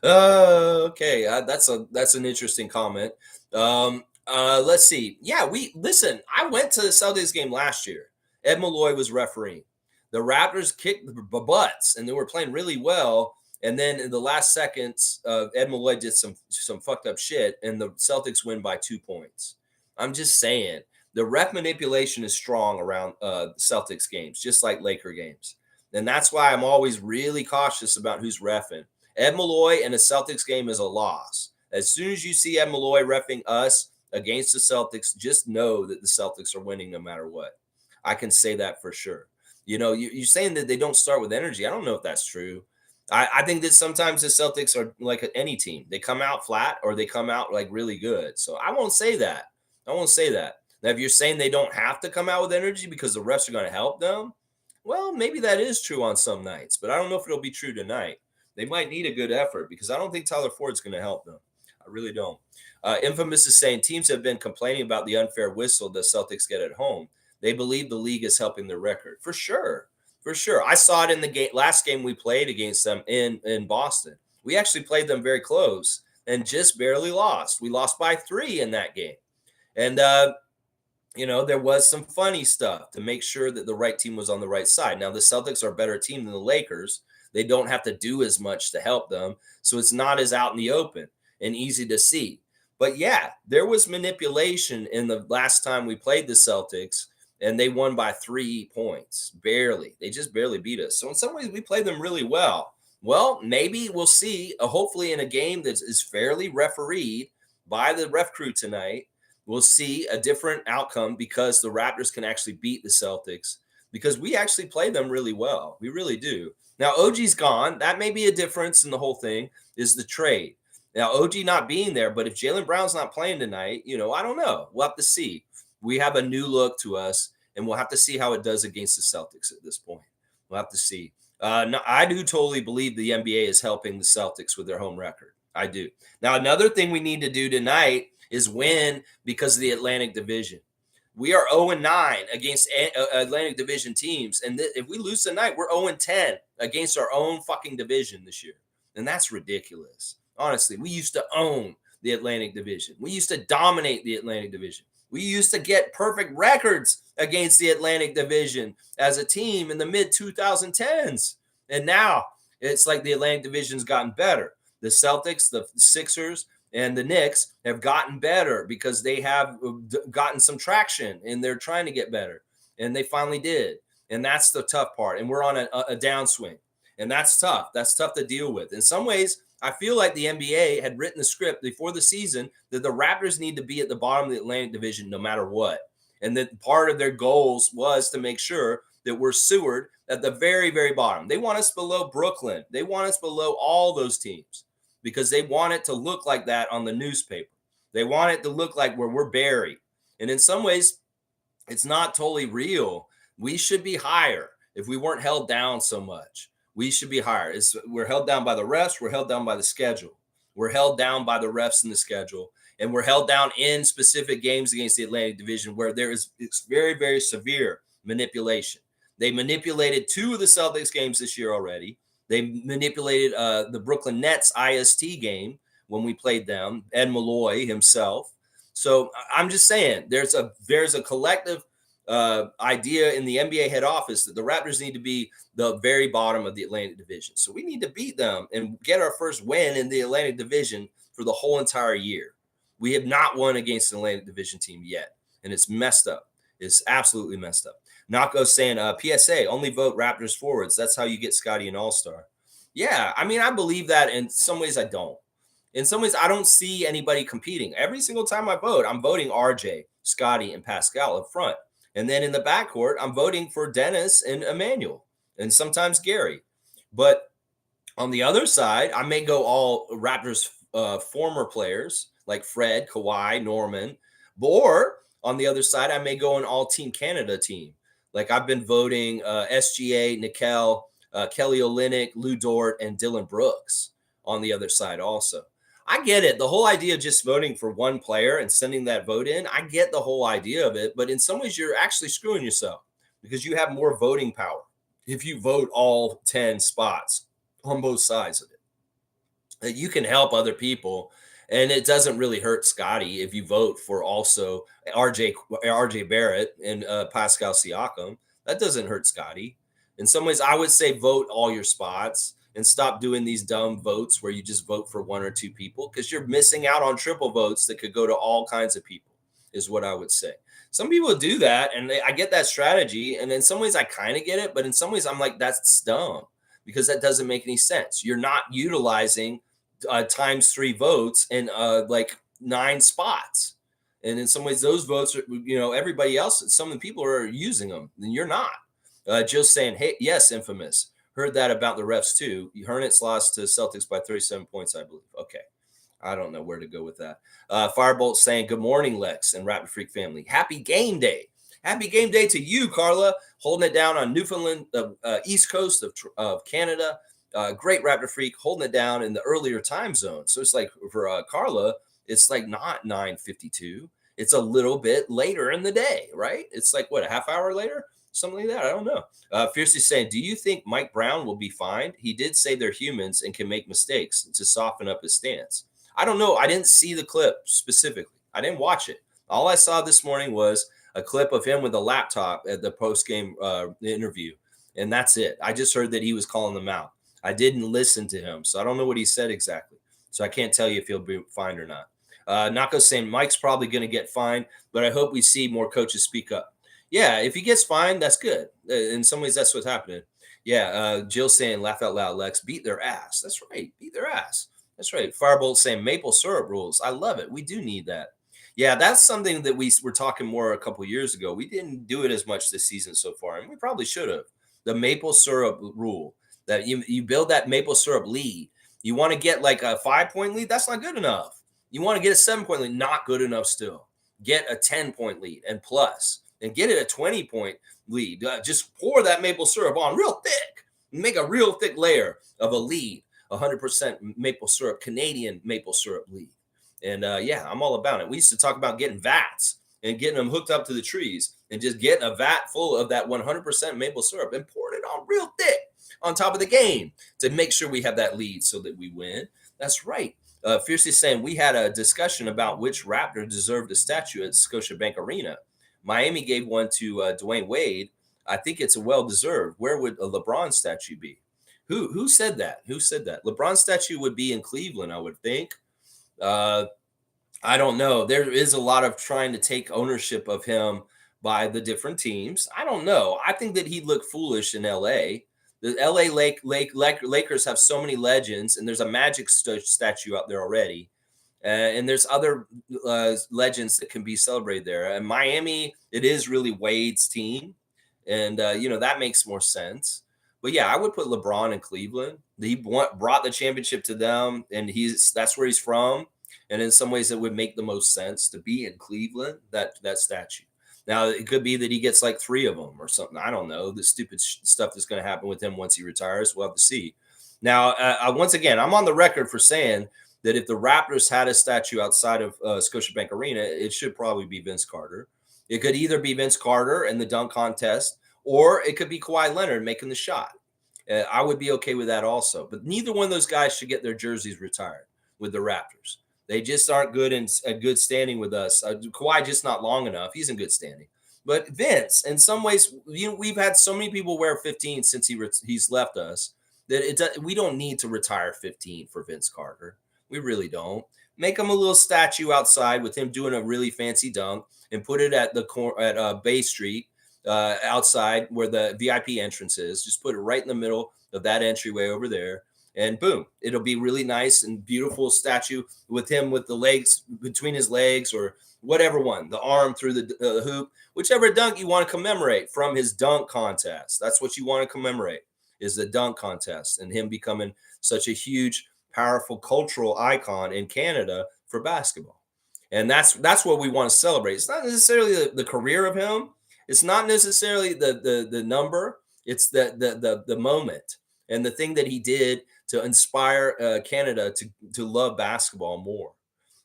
Okay, that's an interesting comment. Let's see. Yeah, listen. I went to the Celtics game last year. Ed Malloy was refereeing. The Raptors kicked the butts, and they were playing really well. And then in the last seconds, Ed Malloy did some fucked up shit, and the Celtics win by 2 points. I'm just saying, the ref manipulation is strong around Celtics games, just like Laker games. And that's why I'm always really cautious about who's reffing. Ed Malloy in a Celtics game is a loss. As soon as you see Ed Malloy reffing us against the Celtics, just know that the Celtics are winning no matter what. I can say that for sure. You're saying that they don't start with energy. I don't know if that's true. I think that sometimes the Celtics are like any team. They come out flat or they come out like really good. So I won't say that. Now, if you're saying they don't have to come out with energy because the refs are going to help them, well, maybe that is true on some nights. But I don't know if it'll be true tonight. They might need a good effort because I don't think Tyler Ford's going to help them. I really don't. Infamous is saying teams have been complaining about the unfair whistle the Celtics get at home. They believe the league is helping their record. For sure. For sure. I saw it in the last game we played against them in Boston. We actually played them very close and just barely lost. We lost by 3 in that game. And, there was some funny stuff to make sure that the right team was on the right side. Now, the Celtics are a better team than the Lakers. They don't have to do as much to help them. So it's not as out in the open and easy to see. But, yeah, there was manipulation in the last time we played the Celtics. And they won by 3 points, barely. They just barely beat us. So in some ways, we played them really well. Well, maybe we'll see, hopefully in a game that is fairly refereed by the ref crew tonight, we'll see a different outcome because the Raptors can actually beat the Celtics because we actually play them really well. We really do. Now, OG's gone. That may be a difference in the whole thing is the trade. Now, OG not being there, but if Jaylen Brown's not playing tonight, I don't know. We'll have to see. We have a new look to us, and we'll have to see how it does against the Celtics at this point. We'll have to see. No, I do totally believe the NBA is helping the Celtics with their home record. I do. Now, another thing we need to do tonight is win because of the Atlantic Division. We are 0-9 against Atlantic Division teams, and if we lose tonight, we're 0-10 against our own fucking division this year, and that's ridiculous. Honestly, we used to own the Atlantic Division. We used to dominate the Atlantic Division. We used to get perfect records against the Atlantic Division as a team in the mid-2010s. And now it's like the Atlantic Division's gotten better. The Celtics, the Sixers, and the Knicks have gotten better because they have gotten some traction and they're trying to get better. And they finally did. And that's the tough part. And we're on a downswing. And that's tough. That's tough to deal with. In some ways, I feel like the NBA had written the script before the season that the Raptors need to be at the bottom of the Atlantic Division no matter what. And that part of their goals was to make sure that we're sewered at the very, very bottom. They want us below Brooklyn. They want us below all those teams because they want it to look like that on the newspaper. They want it to look like where we're buried. And in some ways, it's not totally real. We should be higher if we weren't held down so much. We should be higher. We're held down by the refs. We're held down by the schedule. We're held down by the refs in the schedule. And we're held down in specific games against the Atlantic Division where it's very, very severe manipulation. They manipulated 2 of the Celtics games this year already. They manipulated the Brooklyn Nets IST game when we played them, Ed Malloy himself. So I'm just saying there's a collective idea in the NBA head office that the Raptors need to be the very bottom of the Atlantic Division. So we need to beat them and get our first win in the Atlantic Division for the whole entire year. We have not won against an Atlantic Division team yet, and it's messed up. It's absolutely messed up. Nako saying, PSA, only vote Raptors forwards. That's how you get Scotty an all-star. Yeah, I mean, I believe that. In some ways, I don't. In some ways, I don't see anybody competing. Every single time I vote, I'm voting RJ, Scotty, and Pascal up front. And then in the backcourt, I'm voting for Dennis and Emmanuel, and sometimes Gary. But on the other side, I may go all Raptors former players like Fred, Kawhi, Norman. Or on the other side, I may go an all Team Canada team. Like I've been voting SGA, Nickel, Kelly Olynyk, Lou Dort, and Dylan Brooks on the other side also. I get it. The whole idea of just voting for one player and sending that vote in, I get the whole idea of it. But in some ways, you're actually screwing yourself because you have more voting power if you vote all 10 spots on both sides of it. You can help other people, and it doesn't really hurt Scotty if you vote for also RJ Barrett and Pascal Siakam. That doesn't hurt Scotty. In some ways, I would say vote all your spots and stop doing these dumb votes where you just vote for one or two people because you're missing out on triple votes that could go to all kinds of people, is what I would say. Some people do that, and I get that strategy. And in some ways, I kind of get it. But in some ways, I'm like, that's dumb because that doesn't make any sense. You're not utilizing times 3 votes in like 9 spots. And in some ways, those votes are, everybody else, some of the people are using them, and you're not. Jill's saying, hey, yes, infamous. Heard that about the refs too. Hornets lost to Celtics by 37 points, I believe. Okay. I don't know where to go with that. Firebolts saying, good morning, Lex and Rapid Freak family. Happy game day. Happy game day to you, Carla. Holding it down on Newfoundland, east coast of Canada. Great Raptor Freak holding it down in the earlier time zone. So it's like for Carla, it's like not 9:52. It's a little bit later in the day, right? It's like, what, a half hour later? Something like that. I don't know. Fiercely saying, do you think Mike Brown will be fined? He did say they're humans and can make mistakes to soften up his stance. I don't know. I didn't see the clip specifically. I didn't watch it. All I saw this morning was a clip of him with a laptop at the post-game interview, and that's it. I just heard that he was calling them out. I didn't listen to him, so I don't know what he said exactly. So I can't tell you if he'll be fined or not. Nako saying Mike's probably going to get fined, but I hope we see more coaches speak up. Yeah, if he gets fined, that's good. In some ways, that's what's happening. Yeah, Jill saying, laugh out loud, Lex, beat their ass. That's right, beat their ass. That's right. Firebolt saying maple syrup rules. I love it. We do need that. Yeah, that's something that we were talking more a couple of years ago. We didn't do it as much this season so far, and we probably should have. The maple syrup rule, that you build that maple syrup lead. You want to get like a 5-point lead? That's not good enough. You want to get a 7-point lead? Not good enough still. Get a 10-point lead and plus. And get it a 20-point lead. Just pour that maple syrup on real thick. Make a real thick layer of a lead. 100% maple syrup, Canadian maple syrup lead. And yeah, I'm all about it. We used to talk about getting vats and getting them hooked up to the trees and just getting a vat full of that 100% maple syrup and pouring it on real thick on top of the game to make sure we have that lead so that we win. That's right. Fiercely saying we had a discussion about which Raptor deserved a statue at Scotiabank Arena. Miami gave one to Dwayne Wade. I think it's a well-deserved. Where would a LeBron statue be? Who said that? Who said that? LeBron's statue would be in Cleveland, I would think. I don't know. There is a lot of trying to take ownership of him by the different teams. I don't know. I think that he'd look foolish in L.A. The L.A. Lakers have so many legends, and there's a Magic statue out there already. And there's other legends that can be celebrated there. And Miami, it is really Wade's team. And, that makes more sense. But, yeah, I would put LeBron in Cleveland. He brought the championship to them, and that's where he's from. And in some ways, it would make the most sense to be in Cleveland, that statue. Now, it could be that he gets like 3 of them or something. I don't know. The stupid stuff that's going to happen with him once he retires. We'll have to see. Now, once again, I'm on the record for saying that if the Raptors had a statue outside of Scotiabank Arena, it should probably be Vince Carter. It could either be Vince Carter in the dunk contest, or it could be Kawhi Leonard making the shot. I would be okay with that also. But neither one of those guys should get their jerseys retired with the Raptors. They just aren't good in a good standing with us. Kawhi just not long enough. He's in good standing. But Vince, in some ways, we've had so many people wear 15 since he's left us that we don't need to retire 15 for Vince Carter. We really don't. Make him a little statue outside with him doing a really fancy dunk, and put it at Bay Street outside where the VIP entrance is. Just put it right in the middle of that entryway over there, and boom, it'll be really nice and beautiful statue with him with the legs between his legs, or whatever one, the arm through the hoop, whichever dunk you want to commemorate from his dunk contest. That's what you want to commemorate, is the dunk contest and him becoming such a huge, powerful cultural icon in Canada for basketball. And that's what we want to celebrate. It's not necessarily the career of him. It's not necessarily the number. It's the moment and the thing that he did to inspire Canada to love basketball more.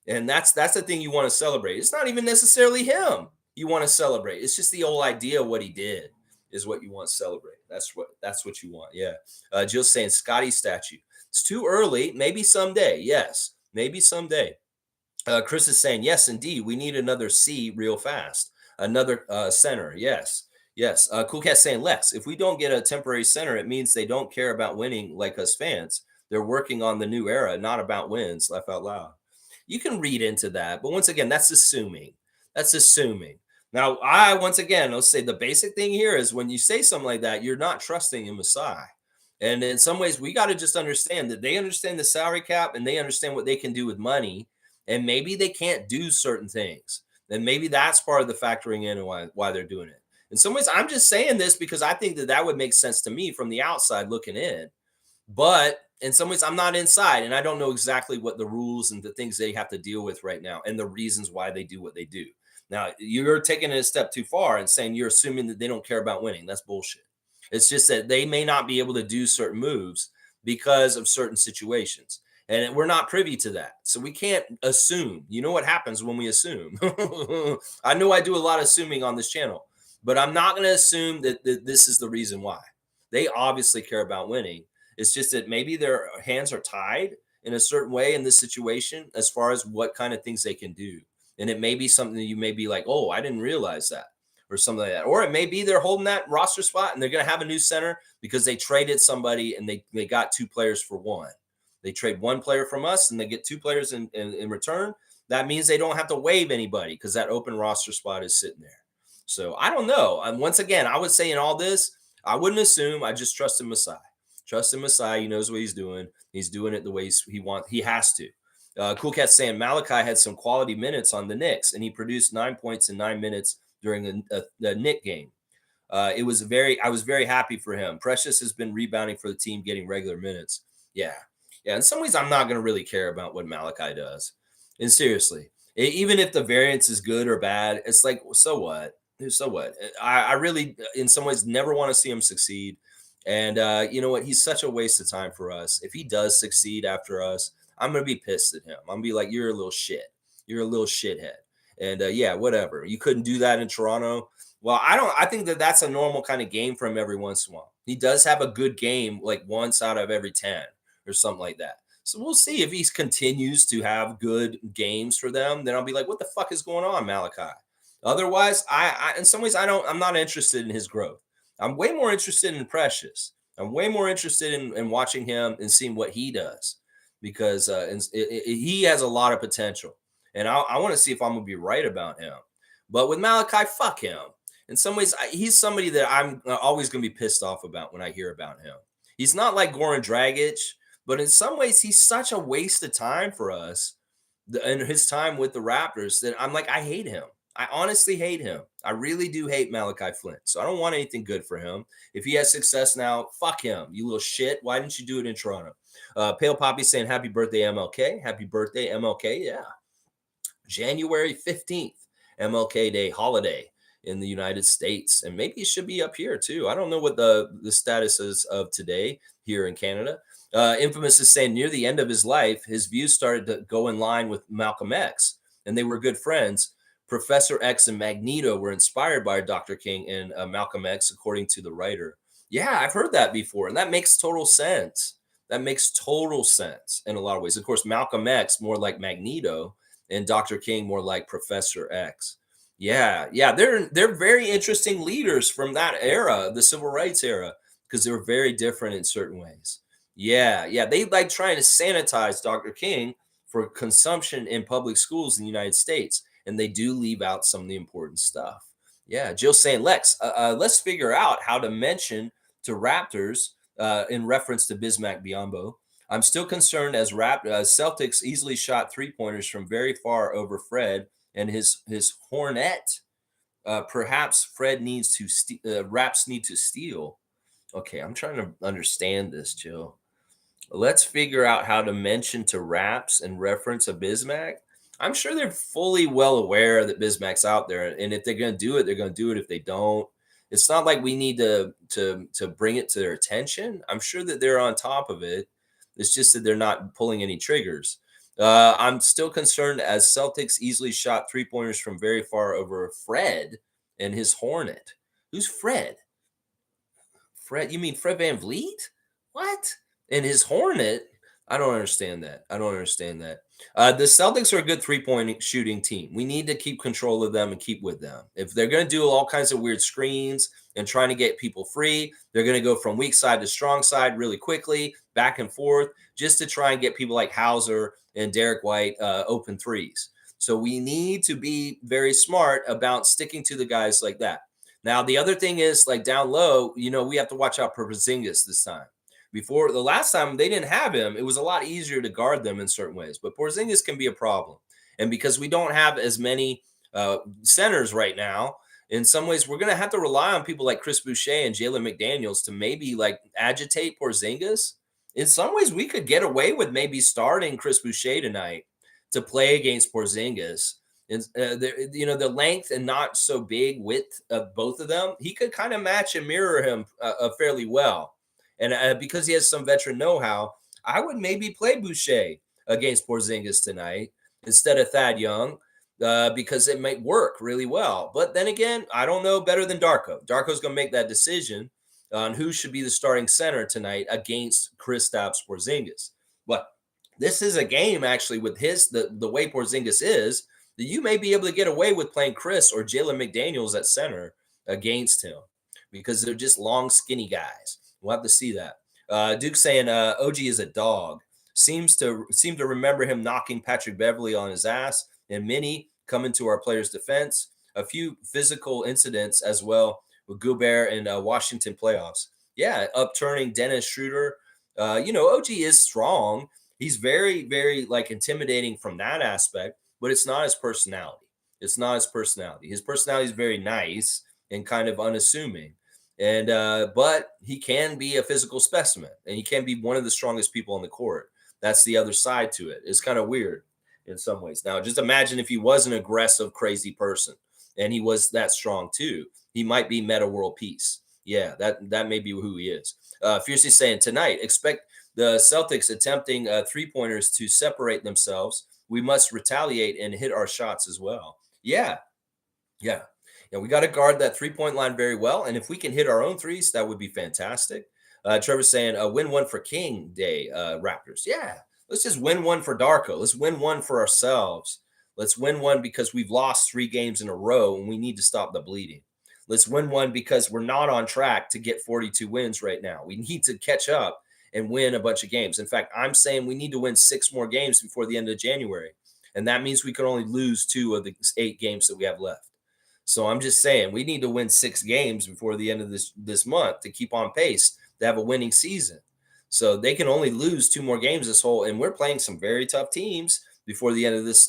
And that's the thing you want to celebrate. It's not even necessarily him you want to celebrate. It's just the whole idea of what he did is what you want to celebrate. That's what you want. Yeah. Jill's saying Scotty statue. It's too early. Maybe someday. Yes, maybe someday. Chris is saying, yes, indeed. We need another C real fast. Another center. Yes. Yes. Cool Cat saying, Lex, if we don't get a temporary center, it means they don't care about winning like us fans. They're working on the new era, not about wins. Laugh out loud. You can read into that. But once again, that's assuming. That's assuming. Now, once again, let's say the basic thing here is when you say something like that, you're not trusting in Masai. And in some ways, we got to just understand that they understand the salary cap and they understand what they can do with money. And maybe they can't do certain things. And maybe that's part of the factoring in and why they're doing it. In some ways, I'm just saying this because I think that would make sense to me from the outside looking in. But in some ways, I'm not inside and I don't know exactly what the rules and the things they have to deal with right now and the reasons why they do what they do. Now, you're taking it a step too far and saying you're assuming that they don't care about winning. That's bullshit. It's just that they may not be able to do certain moves because of certain situations. And we're not privy to that. So we can't assume. You know what happens when we assume? I know I do a lot of assuming on this channel, but I'm not going to assume that this is the reason why. They obviously care about winning. It's just that maybe their hands are tied in a certain way in this situation as far as what kind of things they can do. And it may be something that you may be like, oh, I didn't realize that, or something like that. Or it may be they're holding that roster spot and they're going to have a new center because they traded somebody and they got two players for one. They trade one player from us and they get two players in return. That means they don't have to waive anybody because that open roster spot is sitting there. So I don't know. And once again, I would say in all this, I wouldn't assume. I just trust in Masai. Trust in Masai. He knows what he's doing. He's doing it the way he wants. He has to. Cool Cat's saying Malachi had some quality minutes on the Knicks, and he produced 9 points in 9 minutes during the Knick game. I was very happy for him. Precious has been rebounding for the team, getting regular minutes. Yeah. In some ways, I'm not going to really care about what Malachi does. And seriously, even if the variance is good or bad, it's like, so what? So what? I really, in some ways, never want to see him succeed. And you know what? He's such a waste of time for us. If he does succeed after us, I'm going to be pissed at him. I'm going to be like, you're a little shit. You're a little shithead. And yeah, whatever. You couldn't do that in Toronto. Well, I think that's a normal kind of game for him every once in a while. He does have a good game like once out of every 10 or something like that. So we'll see if he continues to have good games for them. Then I'll be like, what the fuck is going on, Malachi? Otherwise, I in some ways, I'm not interested in his growth. I'm way more interested in Precious. I'm way more interested in watching him and seeing what he does because he has a lot of potential. And I want to see if I'm going to be right about him. But with Malachi, fuck him. In some ways, he's somebody that I'm always going to be pissed off about when I hear about him. He's not like Goran Dragic, but in some ways, he's such a waste of time for us and his time with the Raptors that I'm like, I hate him. I honestly hate him. I really do hate Malachi Flynn. So I don't want anything good for him. If he has success now, fuck him. You little shit. Why didn't you do it in Toronto? Pale Poppy saying, happy birthday, MLK. Happy birthday, MLK. Yeah. January 15th, MLK Day holiday in the United States. And maybe it should be up here too. I don't know what the status is of today here in Canada. Infamous is saying near the end of his life, his views started to go in line with Malcolm X, and they were good friends. Professor X and Magneto were inspired by Dr. King and Malcolm X, according to the writer. Yeah, I've heard that before, and that makes total sense. That makes total sense in a lot of ways. Of course, Malcolm X more like Magneto, and Dr. King more like Professor X. Yeah. They're very interesting leaders from that era, the civil rights era, because they were very different in certain ways. Yeah. They like trying to sanitize Dr. King for consumption in public schools in the United States, and they do leave out some of the important stuff. Yeah, Jill saying, Lex, let's figure out how to mention to Raptors in reference to Bismack Biyombo. I'm still concerned as Celtics easily shot 3-pointers from very far over Fred and his Hornet. Perhaps Fred needs to Raps need to steal. Okay, I'm trying to understand this, Jill. Let's figure out how to mention to Raps and reference a Bismack. I'm sure they're fully well aware that Bismack's out there, and if they're going to do it, they're going to do it. If they don't, it's not like we need to bring it to their attention. I'm sure that they're on top of it. It's just that they're not pulling any triggers. I'm still concerned as Celtics easily shot 3-pointers from very far over Fred and his Hornet. Who's Fred? Fred? You mean Fred VanVleet? What? And his Hornet? I don't understand that. I don't understand that. The Celtics are a good 3-point shooting team. We need to keep control of them and keep with them. If they're going to do all kinds of weird screens and trying to get people free, they're going to go from weak side to strong side really quickly, back and forth, just to try and get people like Hauser and Derek White open threes. So we need to be very smart about sticking to the guys like that. Now, the other thing is like down low, we have to watch out for Porzingis this time. Before the last time they didn't have him, it was a lot easier to guard them in certain ways. But Porzingis can be a problem. And because we don't have as many centers right now, in some ways, we're going to have to rely on people like Chris Boucher and Jalen McDaniels to maybe like agitate Porzingis. In some ways, we could get away with maybe starting Chris Boucher tonight to play against Porzingis. And the length and not so big width of both of them, he could kind of match and mirror him fairly well. And because he has some veteran know-how, I would maybe play Boucher against Porzingis tonight instead of Thad Young because it might work really well. But then again, I don't know better than Darko. Darko's going to make that decision on who should be the starting center tonight against Kristaps Porzingis. But this is a game actually with the way Porzingis is that you may be able to get away with playing Chris or Jalen McDaniels at center against him because they're just long, skinny guys. We'll have to see that. Duke saying OG is a dog. Seem to remember him knocking Patrick Beverley on his ass, and Minnie coming to our players' defense. A few physical incidents as well with Gobert and Washington playoffs. Yeah, upturning Dennis Schroeder. OG is strong. He's very, very like intimidating from that aspect, but it's not his personality. It's not his personality. His personality is very nice and kind of unassuming. And but he can be a physical specimen, and he can be one of the strongest people on the court. That's the other side to it. It's kind of weird in some ways. Now, just imagine if he was an aggressive, crazy person, and he was that strong too. He might be meta world peace. Yeah, that may be who he is. Fiercely saying tonight, expect the Celtics attempting 3-pointers to separate themselves. We must retaliate and hit our shots as well. Yeah. We got to guard that 3-point line very well. And if we can hit our own threes, that would be fantastic. Trevor's saying win one for King Day, Raptors. Yeah, let's just win one for Darko. Let's win one for ourselves. Let's win one because we've lost 3 games in a row and we need to stop the bleeding. Let's win one because we're not on track to get 42 wins right now. We need to catch up and win a bunch of games. In fact, I'm saying we need to win 6 more games before the end of January. And that means we can only lose 2 of the 8 games that we have left. So I'm just saying we need to win 6 games before the end of this month to keep on pace to have a winning season. So they can only lose 2 more games this whole, and we're playing some very tough teams before the end of this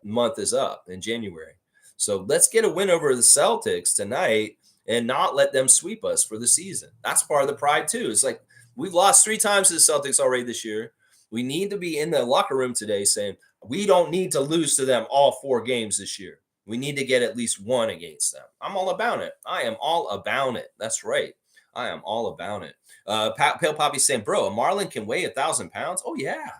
month is up in January. So let's get a win over the Celtics tonight and not let them sweep us for the season. That's part of the pride too. It's like we've lost 3 times to the Celtics already this year. We need to be in the locker room today saying we don't need to lose to them all 4 games this year. We need to get at least 1 against them. I'm all about it. I am all about it. That's right. I am all about it. Pale Poppy saying, bro, a marlin can weigh 1,000 pounds? Oh, yeah.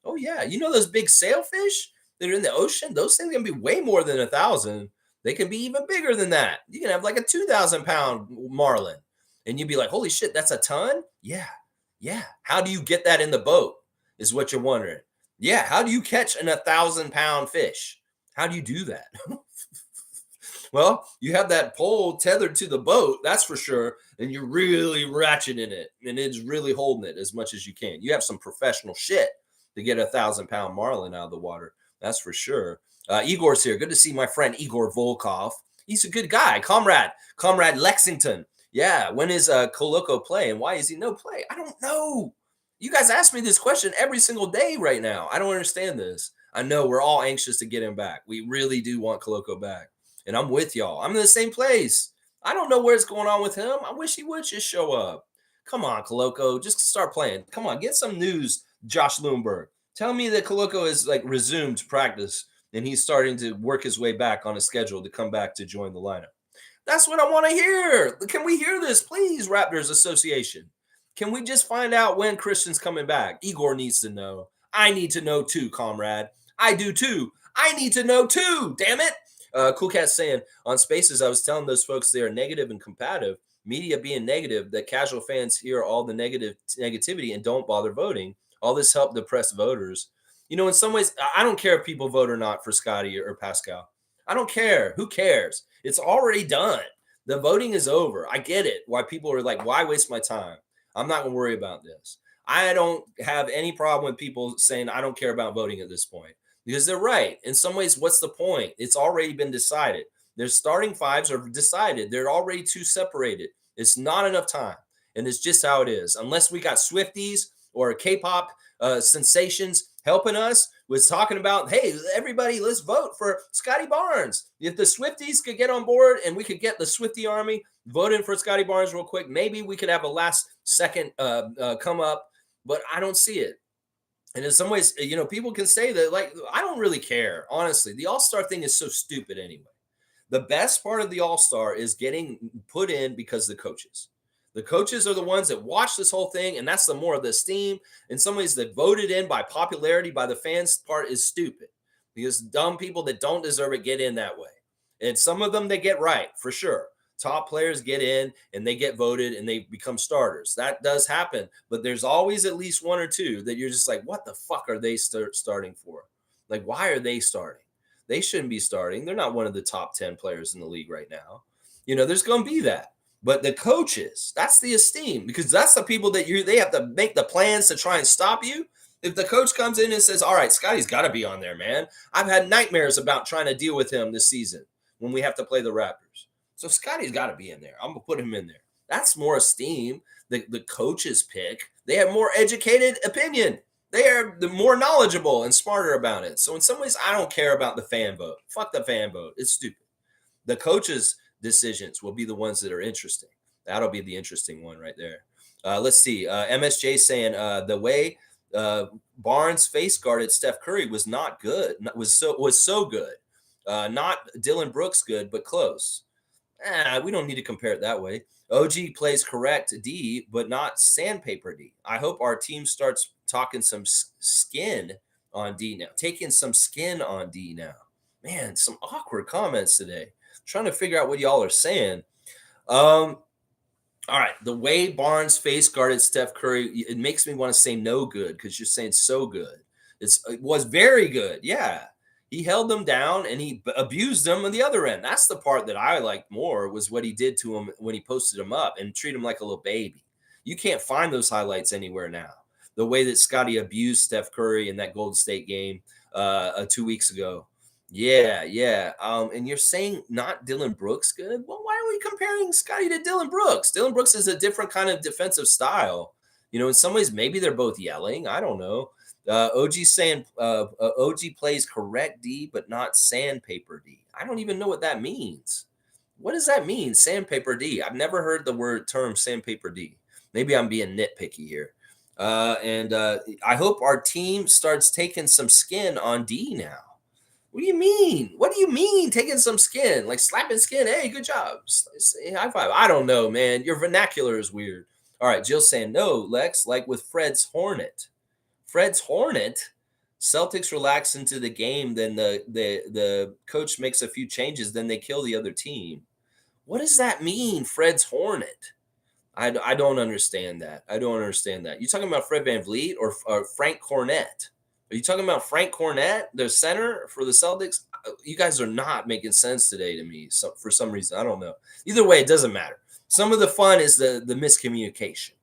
Oh, yeah. You know those big sailfish that are in the ocean? Those things can be way more than 1,000. They can be even bigger than that. You can have like a 2,000-pound marlin. And you'd be like, holy shit, that's a ton? Yeah. How do you get that in the boat is what you're wondering. Yeah, how do you catch an 1,000-pound fish? How do you do that? Well, you have that pole tethered to the boat, that's for sure, and you're really ratcheting it, and it's really holding it as much as you can. You have some professional shit to get 1,000-pound marlin out of the water, that's for sure. Igor's here. Good to see my friend Igor Volkov. He's a good guy. Comrade Lexington. Yeah, when is Koloko play, and why is he no play? I don't know. You guys ask me this question every single day right now. I don't understand this. I know we're all anxious to get him back. We really do want Koloko back. And I'm with y'all. I'm in the same place. I don't know what's going on with him. I wish he would just show up. Come on, Koloko. Just start playing. Come on, get some news, Josh Loomberg. Tell me that Koloko is like resumed practice and he's starting to work his way back on a schedule to come back to join the lineup. That's what I want to hear. Can we hear this, please, Raptors Association? Can we just find out when Christian's coming back? Igor needs to know. I need to know too, comrade. I do too. I need to know too. Damn it. Cool Cat saying on Spaces, I was telling those folks they are negative and combative. Media being negative, that casual fans hear all the negativity and don't bother voting. All this helped depress voters. You know, in some ways, I don't care if people vote or not for Scotty or Pascal. I don't care. Who cares? It's already done. The voting is over. I get it. Why people are like, why waste my time? I'm not going to worry about this. I don't have any problem with people saying I don't care about voting at this point because they're right. In some ways, what's the point? It's already been decided. Their starting fives are decided. They're already too separated. It's not enough time. And it's just how it is. Unless we got Swifties or K-pop sensations helping us was talking about, hey, everybody, let's vote for Scotty Barnes. If the Swifties could get on board and we could get the Swiftie army voting for Scotty Barnes real quick, maybe we could have a last second come up, but I don't see it. And in some ways, you know, people can say that, like, I don't really care. Honestly, the All-Star thing is so stupid anyway. The best part of the All-Star is getting put in because the coaches. The coaches are the ones that watch this whole thing, and that's the more of the esteem. In some ways, that voted in by popularity by the fans part is stupid because dumb people that don't deserve it get in that way. And some of them they get right, for sure. Top players get in and they get voted and they become starters. That does happen, but there's always at least one or two that you're just like, what the fuck are they starting for? Like, why are they starting? They shouldn't be starting. They're not one of the top 10 players in the league right now. You know, there's going to be that. But the coaches, that's the esteem because that's the people that they have to make the plans to try and stop you. If the coach comes in and says, all right, Scotty's got to be on there, man. I've had nightmares about trying to deal with him this season when we have to play the Raptors. So Scotty's got to be in there. I'm going to put him in there. That's more esteem. The coaches pick. They have more educated opinion. They are the more knowledgeable and smarter about it. So in some ways, I don't care about the fan vote. Fuck the fan vote. It's stupid. The coaches' decisions will be the ones that are interesting. That'll be the interesting one right there. Let's see. MSJ saying the way Barnes face guarded Steph Curry was not good. Was so good. Not Dylan Brooks good, but close. We don't need to compare it that way. OG plays correct D, but not sandpaper D. I hope our team starts talking some skin on D now. Taking some skin on D now. Man, some awkward comments today. Trying to figure out what y'all are saying. All right. The way Barnes face guarded Steph Curry, it makes me want to say no good because you're saying so good. It was very good. Yeah. He held them down and he abused them on the other end. That's the part that I liked more was what he did to him when he posted him up and treat him like a little baby. You can't find those highlights anywhere now. The way that Scotty abused Steph Curry in that Golden State game 2 weeks ago. Yeah. And you're saying not Dylan Brooks good? Well, why are we comparing Scotty to Dylan Brooks? Dylan Brooks is a different kind of defensive style. You know, in some ways, maybe they're both yelling. I don't know. OG saying OG plays correct D, but not sandpaper D. I don't even know what that means. What does that mean, sandpaper D? I've never heard the term sandpaper D. Maybe I'm being nitpicky here. And I hope our team starts taking some skin on D now. What do you mean? What do you mean taking some skin? Like slapping skin? Hey, good job. High five. I don't know, man. Your vernacular is weird. All right, Jill's saying, no, Lex, like with Fred's Hornet. Fred's Hornet? Celtics relax into the game, then the coach makes a few changes, then they kill the other team. What does that mean, Fred's Hornet? I don't understand that. I don't understand that. You talking about Fred VanVleet or Frank Cornett? Are you talking about Frank Cornett, the center for the Celtics? you guys are not making sense today to me. So for some reason, I don't know. Either way, it doesn't matter. Some of the fun is the miscommunication.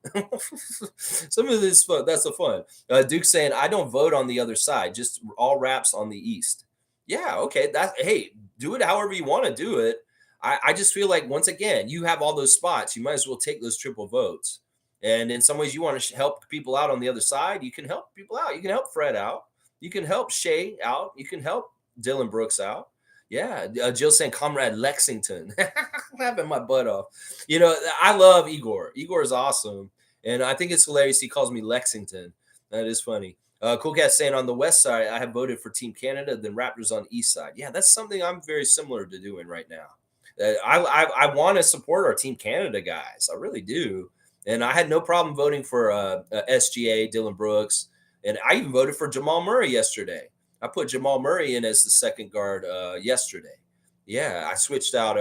Some of this fun, that's the fun. Duke saying, I don't vote on the other side, just all Raps on the East. Yeah, okay. Hey, do it however you want to do it. I just feel like once again, you have all those spots. You might as well take those triple votes. And in some ways, you want to help people out on the other side. You can help people out. You can help Fred out. You can help Shay out. You can help Dylan Brooks out. Yeah, Jill saying, Comrade Lexington, laughing my butt off. I love Igor. Igor is awesome, and I think it's hilarious. He calls me Lexington. That is funny. Cool Cat saying, on the West side, I have voted for Team Canada, then Raptors on the East side. Yeah, that's something I'm very similar to doing right now. I want to support our Team Canada guys. I really do. And I had no problem voting for SGA, Dylan Brooks, and I even voted for Jamal Murray yesterday. I put Jamal Murray in as the second guard yesterday. Yeah, I switched out.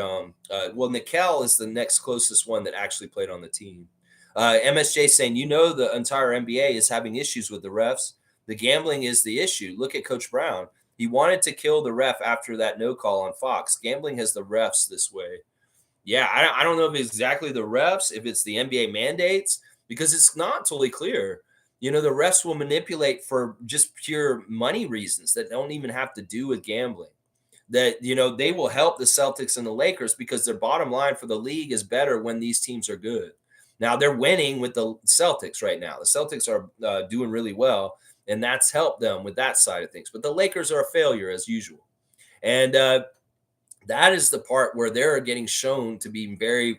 Nickel is the next closest one that actually played on the team. MSJ saying, the entire NBA is having issues with the refs. The gambling is the issue. Look at Coach Brown. He wanted to kill the ref after that no call on Fox. Gambling has the refs this way. Yeah, I don't know if it's exactly the refs, if it's the NBA mandates, because it's not totally clear. The refs will manipulate for just pure money reasons that don't even have to do with gambling. That, they will help the Celtics and the Lakers because their bottom line for the league is better when these teams are good. Now, they're winning with the Celtics right now. The Celtics are doing really well, and that's helped them with that side of things. But the Lakers are a failure as usual. And that is the part where they're getting shown to be very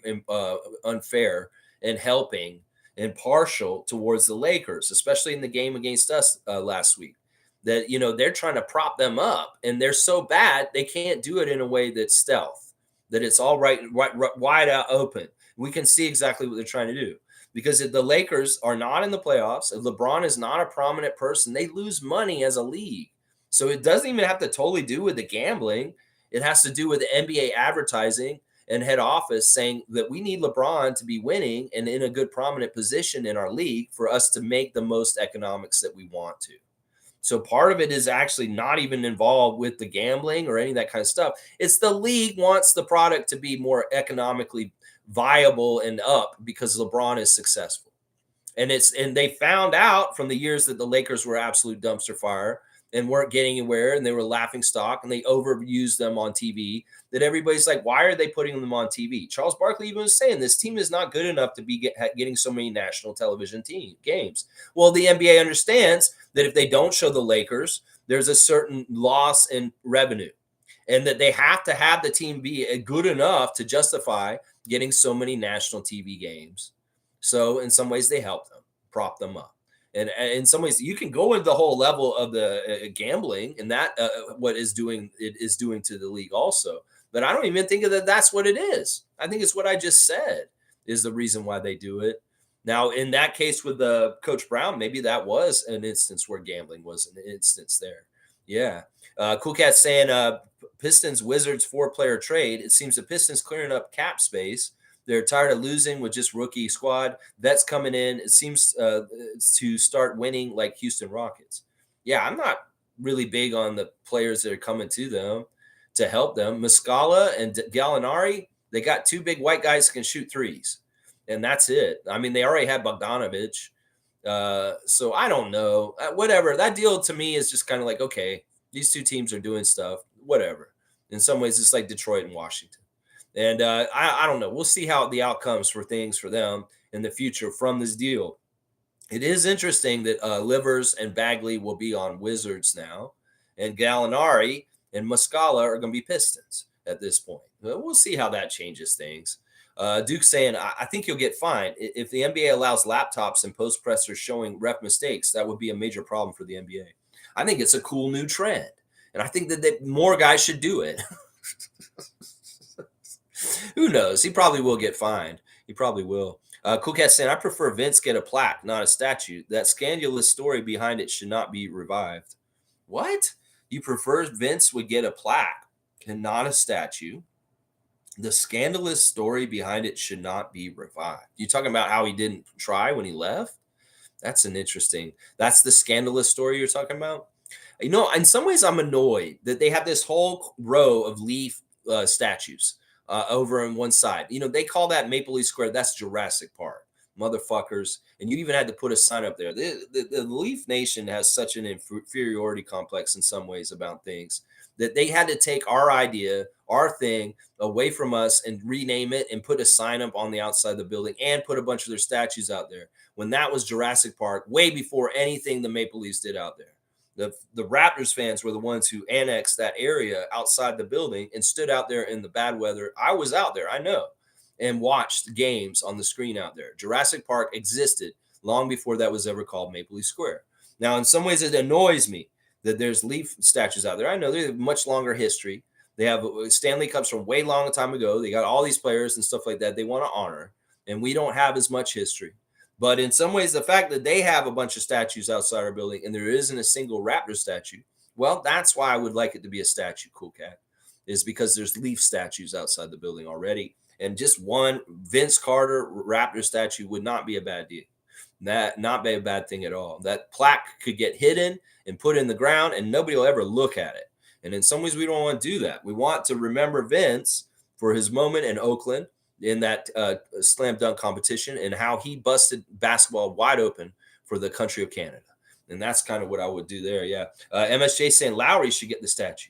unfair and helping and partial towards the Lakers, especially in the game against us last week. That, they're trying to prop them up, and they're so bad they can't do it in a way that's stealth, that it's all right wide out open. We can see exactly what they're trying to do. Because if the Lakers are not in the playoffs, if LeBron is not a prominent person, they lose money as a league. So it doesn't even have to totally do with the gambling. It has to do with the NBA advertising and head office saying that we need LeBron to be winning and in a good prominent position in our league for us to make the most economics that we want to. So part of it is actually not even involved with the gambling or any of that kind of stuff. It's the league wants the product to be more economically viable and up because LeBron is successful. And they found out from the years that the Lakers were absolute dumpster fire and weren't getting anywhere, and they were laughing stock, and they overused them on TV, that everybody's like, why are they putting them on TV? Charles Barkley even was saying this team is not good enough to be getting so many national television games. Well, the NBA understands that if they don't show the Lakers, there's a certain loss in revenue, and that they have to have the team be good enough to justify getting so many national TV games. So in some ways, they help them, prop them up. And in some ways, you can go into the whole level of the gambling, and that what it is doing to the league also. But I don't even think that that's what it is. I think it's what I just said is the reason why they do it. Now, in that case with Coach Brown, maybe that was an instance where gambling was an instance there. Yeah. Cool Cat saying Pistons Wizards 4-player trade. It seems the Pistons clearing up cap space. They're tired of losing with just rookie squad. Vets coming in. It seems to start winning like Houston Rockets. Yeah, I'm not really big on the players that are coming to them to help them. Muscala and Gallinari, they got two big white guys who can shoot threes. And that's it. I mean, they already had Bogdanovich. So I don't know. Whatever. That deal to me is just kind of like, okay, these two teams are doing stuff. Whatever. In some ways, it's like Detroit and Washington. And I don't know. We'll see how the outcomes for things for them in the future from this deal. It is interesting that Livers and Bagley will be on Wizards now, and Gallinari and Muscala are going to be Pistons at this point. We'll see how that changes things. Duke saying, I think you'll get fined. If the NBA allows laptops and post pressers showing ref mistakes, that would be a major problem for the NBA. I think it's a cool new trend, and I think that more guys should do it. Who knows? He probably will get fined. He probably will. Cool Cat saying, I prefer Vince get a plaque, not a statue. That scandalous story behind it should not be revived. What? You prefer Vince would get a plaque and not a statue? The scandalous story behind it should not be revived. You talking about how he didn't try when he left? That's the scandalous story you're talking about? In some ways, I'm annoyed that they have this whole row of Leaf statues over on one side. They call that Maple Leaf Square. That's Jurassic Park, motherfuckers. And you even had to put a sign up there. The Leaf Nation has such an inferiority complex in some ways about things that they had to take our idea, our thing, away from us and rename it and put a sign up on the outside of the building and put a bunch of their statues out there when that was Jurassic Park way before anything the Maple Leafs did out there. The Raptors fans were the ones who annexed that area outside the building and stood out there in the bad weather. I was out there, I know, and watched games on the screen out there. Jurassic Park existed long before that was ever called Maple Leaf Square. Now, in some ways, it annoys me that there's Leaf statues out there. I know they have much longer history. They have Stanley Cups from way long time ago. They got all these players and stuff like that they want to honor, and we don't have as much history. But in some ways, the fact that they have a bunch of statues outside our building and there isn't a single Raptor statue, well, that's why I would like it to be a statue, Cool Cat, is because there's Leaf statues outside the building already. And just one Vince Carter Raptor statue would not be a bad deal. That not be a bad thing at all. That plaque could get hidden and put in the ground and nobody will ever look at it. And in some ways, we don't want to do that. We want to remember Vince for his moment in Oakland in that slam dunk competition and how he busted basketball wide open for the country of Canada. And that's kind of what I would do there. Yeah. MSJ saying Lowry should get the statue.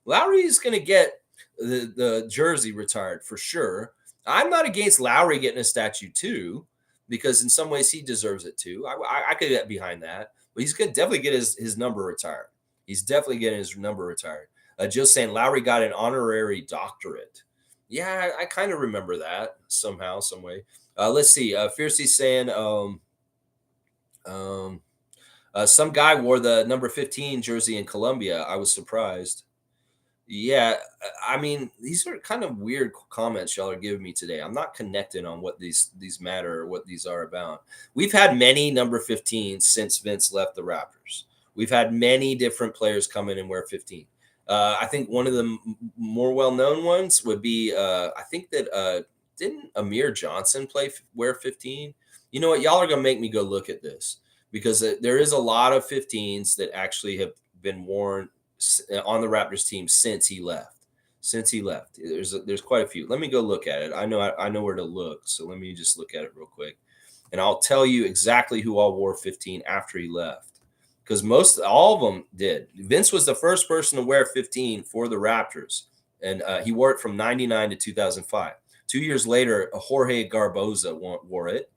Lowry is going to get the jersey retired for sure. I'm not against Lowry getting a statue too, because in some ways he deserves it too. I could get behind that, but he's going to definitely get his number retired. He's definitely getting his number retired. Jill saying Lowry got an honorary doctorate. Yeah, I kind of remember that somehow, some way. Let's see. Fiercey saying some guy wore the number 15 jersey in Colombia. I was surprised. Yeah, I mean, these are kind of weird comments y'all are giving me today. I'm not connecting on what these matter or what these are about. We've had many number 15s since Vince left the Raptors. We've had many different players come in and wear 15. I think one of the more well-known ones would be, I think that didn't Amir Johnson wear 15? You know what? Y'all are going to make me go look at this because there is a lot of 15s that actually have been worn on the Raptors team since he left. There's quite a few. Let me go look at it. I know where to look. So let me just look at it real quick. And I'll tell you exactly who all wore 15 after he left. Because all of them did. Vince was the first person to wear 15 for the Raptors, and he wore it from 99 to 2005. 2 years later, Jorge Garboza wore it,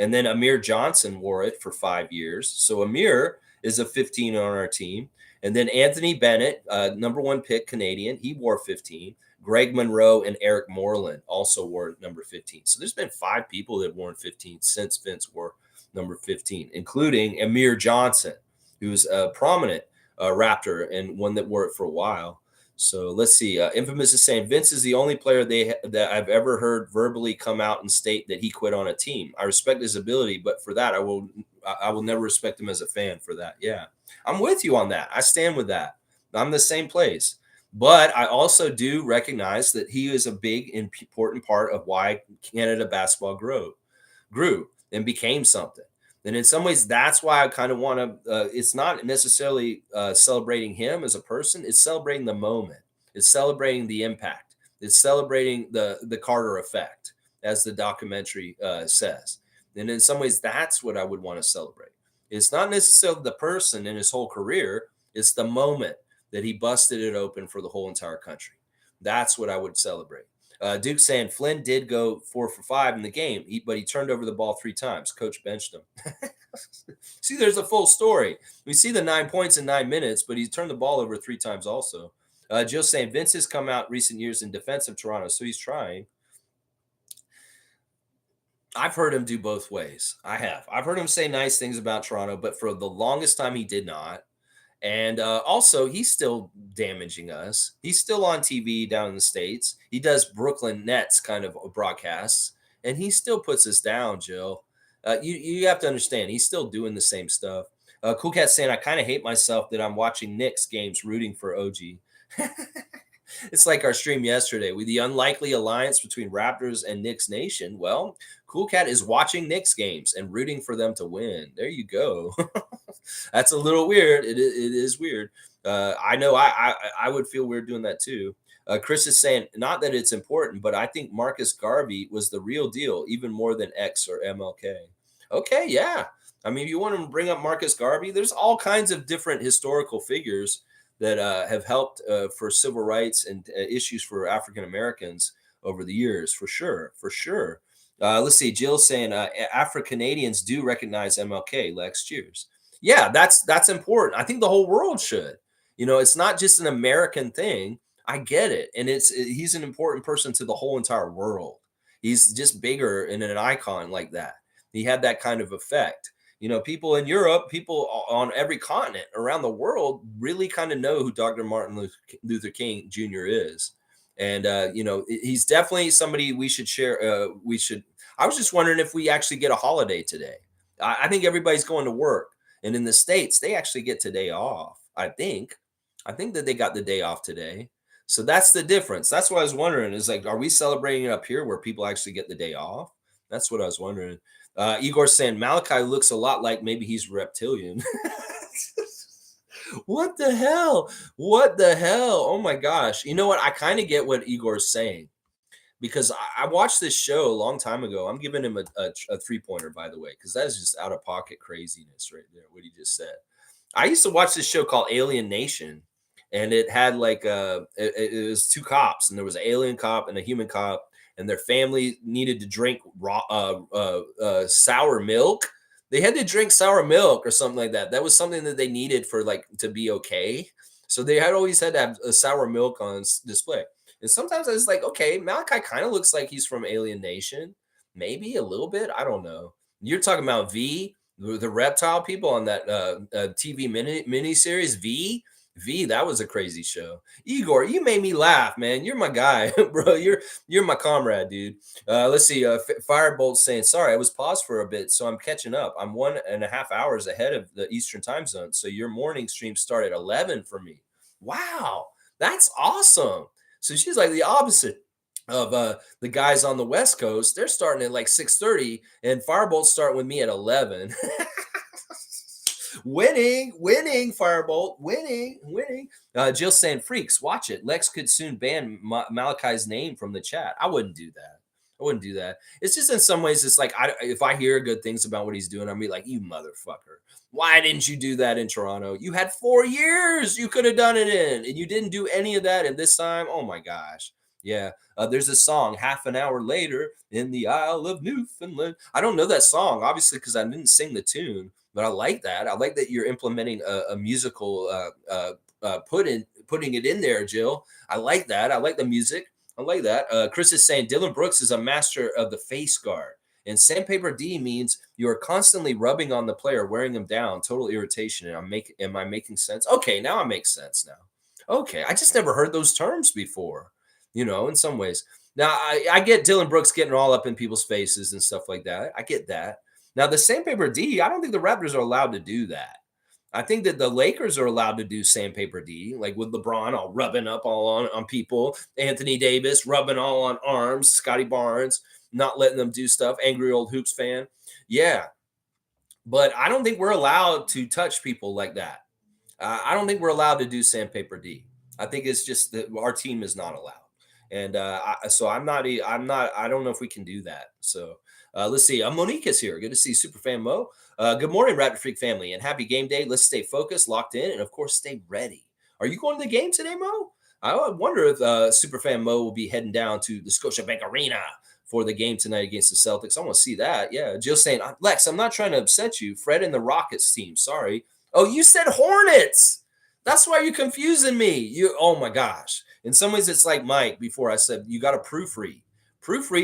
and then Amir Johnson wore it for 5 years. So Amir is a 15 on our team. And then Anthony Bennett, number 1 pick Canadian, he wore 15. Greg Monroe and Eric Moreland also wore number 15. So there's been 5 people that have worn 15 since Vince wore number 15, including Amir Johnson, who's a prominent Raptor and one that wore it for a while. So let's see. Infamous is saying Vince is the only player that I've ever heard verbally come out and state that he quit on a team. I respect his ability, but for that, I will never respect him as a fan for that. Yeah, I'm with you on that. I stand with that. I'm the same place. But I also do recognize that he is a big, important part of why Canada basketball grew and became something. And in some ways, that's why I kind of want to, it's not necessarily celebrating him as a person. It's celebrating the moment. It's celebrating the impact. It's celebrating the Carter effect, as the documentary says. And in some ways, that's what I would want to celebrate. It's not necessarily the person in his whole career. It's the moment that he busted it open for the whole entire country. That's what I would celebrate. Duke saying Flynn did go 4 for 5 in the game, but he turned over the ball 3 times. Coach benched him. See, there's a full story. We see the 9 points in 9 minutes, but he turned the ball over 3 times also. Jill saying Vince has come out recent years in defense of Toronto, so he's trying. I've heard him do both ways. I have. I've heard him say nice things about Toronto, but for the longest time he did not. And also, he's still damaging us. He's still on TV down in the States. He does Brooklyn Nets kind of broadcasts, and he still puts us down, Jill. You have to understand, he's still doing the same stuff. Cool Cat saying, I kind of hate myself that I'm watching Knicks games rooting for OG. It's like our stream yesterday with the unlikely alliance between Raptors and Knicks Nation. Well, Cool Cat is watching Knicks games and rooting for them to win. There you go. That's a little weird. It is weird. I know I would feel weird doing that too. Chris is saying, not that it's important, but I think Marcus Garvey was the real deal, even more than X or MLK. Okay, yeah. I mean, if you want to bring up Marcus Garvey, there's all kinds of different historical figures that have helped for civil rights and issues for African Americans over the years, for sure, for sure. Let's see, Jill's saying Afro Canadians do recognize MLK. Lex, cheers. Yeah, that's important. I think the whole world should. It's not just an American thing. I get it, and he's an important person to the whole entire world. He's just bigger and an icon like that. He had that kind of effect. People in Europe, people on every continent around the world really kind of know who Dr. Martin Luther King Jr. is. And, he's definitely somebody we should share. I was just wondering if we actually get a holiday today. I think everybody's going to work. And in the States, they actually get today off. I think that they got the day off today. So that's the difference. That's what I was wondering is like, are we celebrating it up here where people actually get the day off? That's what I was wondering. Igor saying Malachi looks a lot like maybe he's reptilian. What the hell? What the hell? Oh my gosh. You know what? I kind of get what Igor's saying because I watched this show a long time ago. I'm giving him a 3-pointer, by the way, because that is just out of pocket craziness right there, what he just said. I used to watch this show called Alien Nation, and it had like it was 2 cops, and there was an alien cop and a human cop, and their family needed to drink sour milk. They had to drink sour milk or something like that. That was something that they needed for like to be okay. So they always had to have a sour milk on display. And sometimes I was like, okay, Malachi kind of looks like he's from Alien Nation, maybe a little bit. I don't know. You're talking about V, the reptile people on that TV mini series V. That was a crazy show. Igor, you made me laugh, man. You're my guy, bro. You're my comrade, dude. Let's see. Firebolts saying, sorry, I was paused for a bit, so I'm catching up. I'm 1.5 hours ahead of the Eastern time zone, so your morning stream started at 11 for me. Wow, that's awesome. So she's like the opposite of the guys on the West Coast. They're starting at like 6:30, and Firebolts start with me at 11. Winning, Firebolt, winning. Jill saying, freaks, watch it. Lex could soon ban Malachi's name from the chat. I wouldn't do that. It's just in some ways, it's like, if I hear good things about what he's doing, I'll be like, you motherfucker. Why didn't you do that in Toronto? You had 4 years you could have done it in, and you didn't do any of that. And this time, oh my gosh. Yeah. There's a song, Half an Hour Later in the Isle of Newfoundland. I don't know that song, obviously, because I didn't sing the tune. But I like that. I like that you're implementing a musical, putting it in there, Jill. I like that. I like the music. I like that. Chris is saying Dylan Brooks is a master of the face guard. And sandpaper D means you are constantly rubbing on the player, wearing him down. Total irritation. And am I making sense? Okay, now it makes sense now. Okay, I just never heard those terms before, in some ways. Now, I get Dylan Brooks getting all up in people's faces and stuff like that. I get that. Now, the sandpaper D, I don't think the Raptors are allowed to do that. I think that the Lakers are allowed to do sandpaper D, like with LeBron all rubbing up all on people, Anthony Davis rubbing all on arms, Scotty Barnes not letting them do stuff, angry old Hoops fan. Yeah, but I don't think we're allowed to touch people like that. I don't think we're allowed to do sandpaper D. I think it's just that our team is not allowed. And so I don't know if we can do that. So let's see. Monique is here. Good to see Superfan Mo. Good morning, Raptor Freak family, and happy game day. Let's stay focused, locked in, and of course, stay ready. Are you going to the game today, Mo? I wonder if Superfan Mo will be heading down to the Scotiabank Arena for the game tonight against the Celtics. I want to see that. Yeah. Jill saying, Lex, I'm not trying to upset you. Fred and the Rockets team. Sorry. Oh, you said Hornets. That's why you're confusing me. Oh my gosh. In some ways, it's like Mike before I said, you got to proofread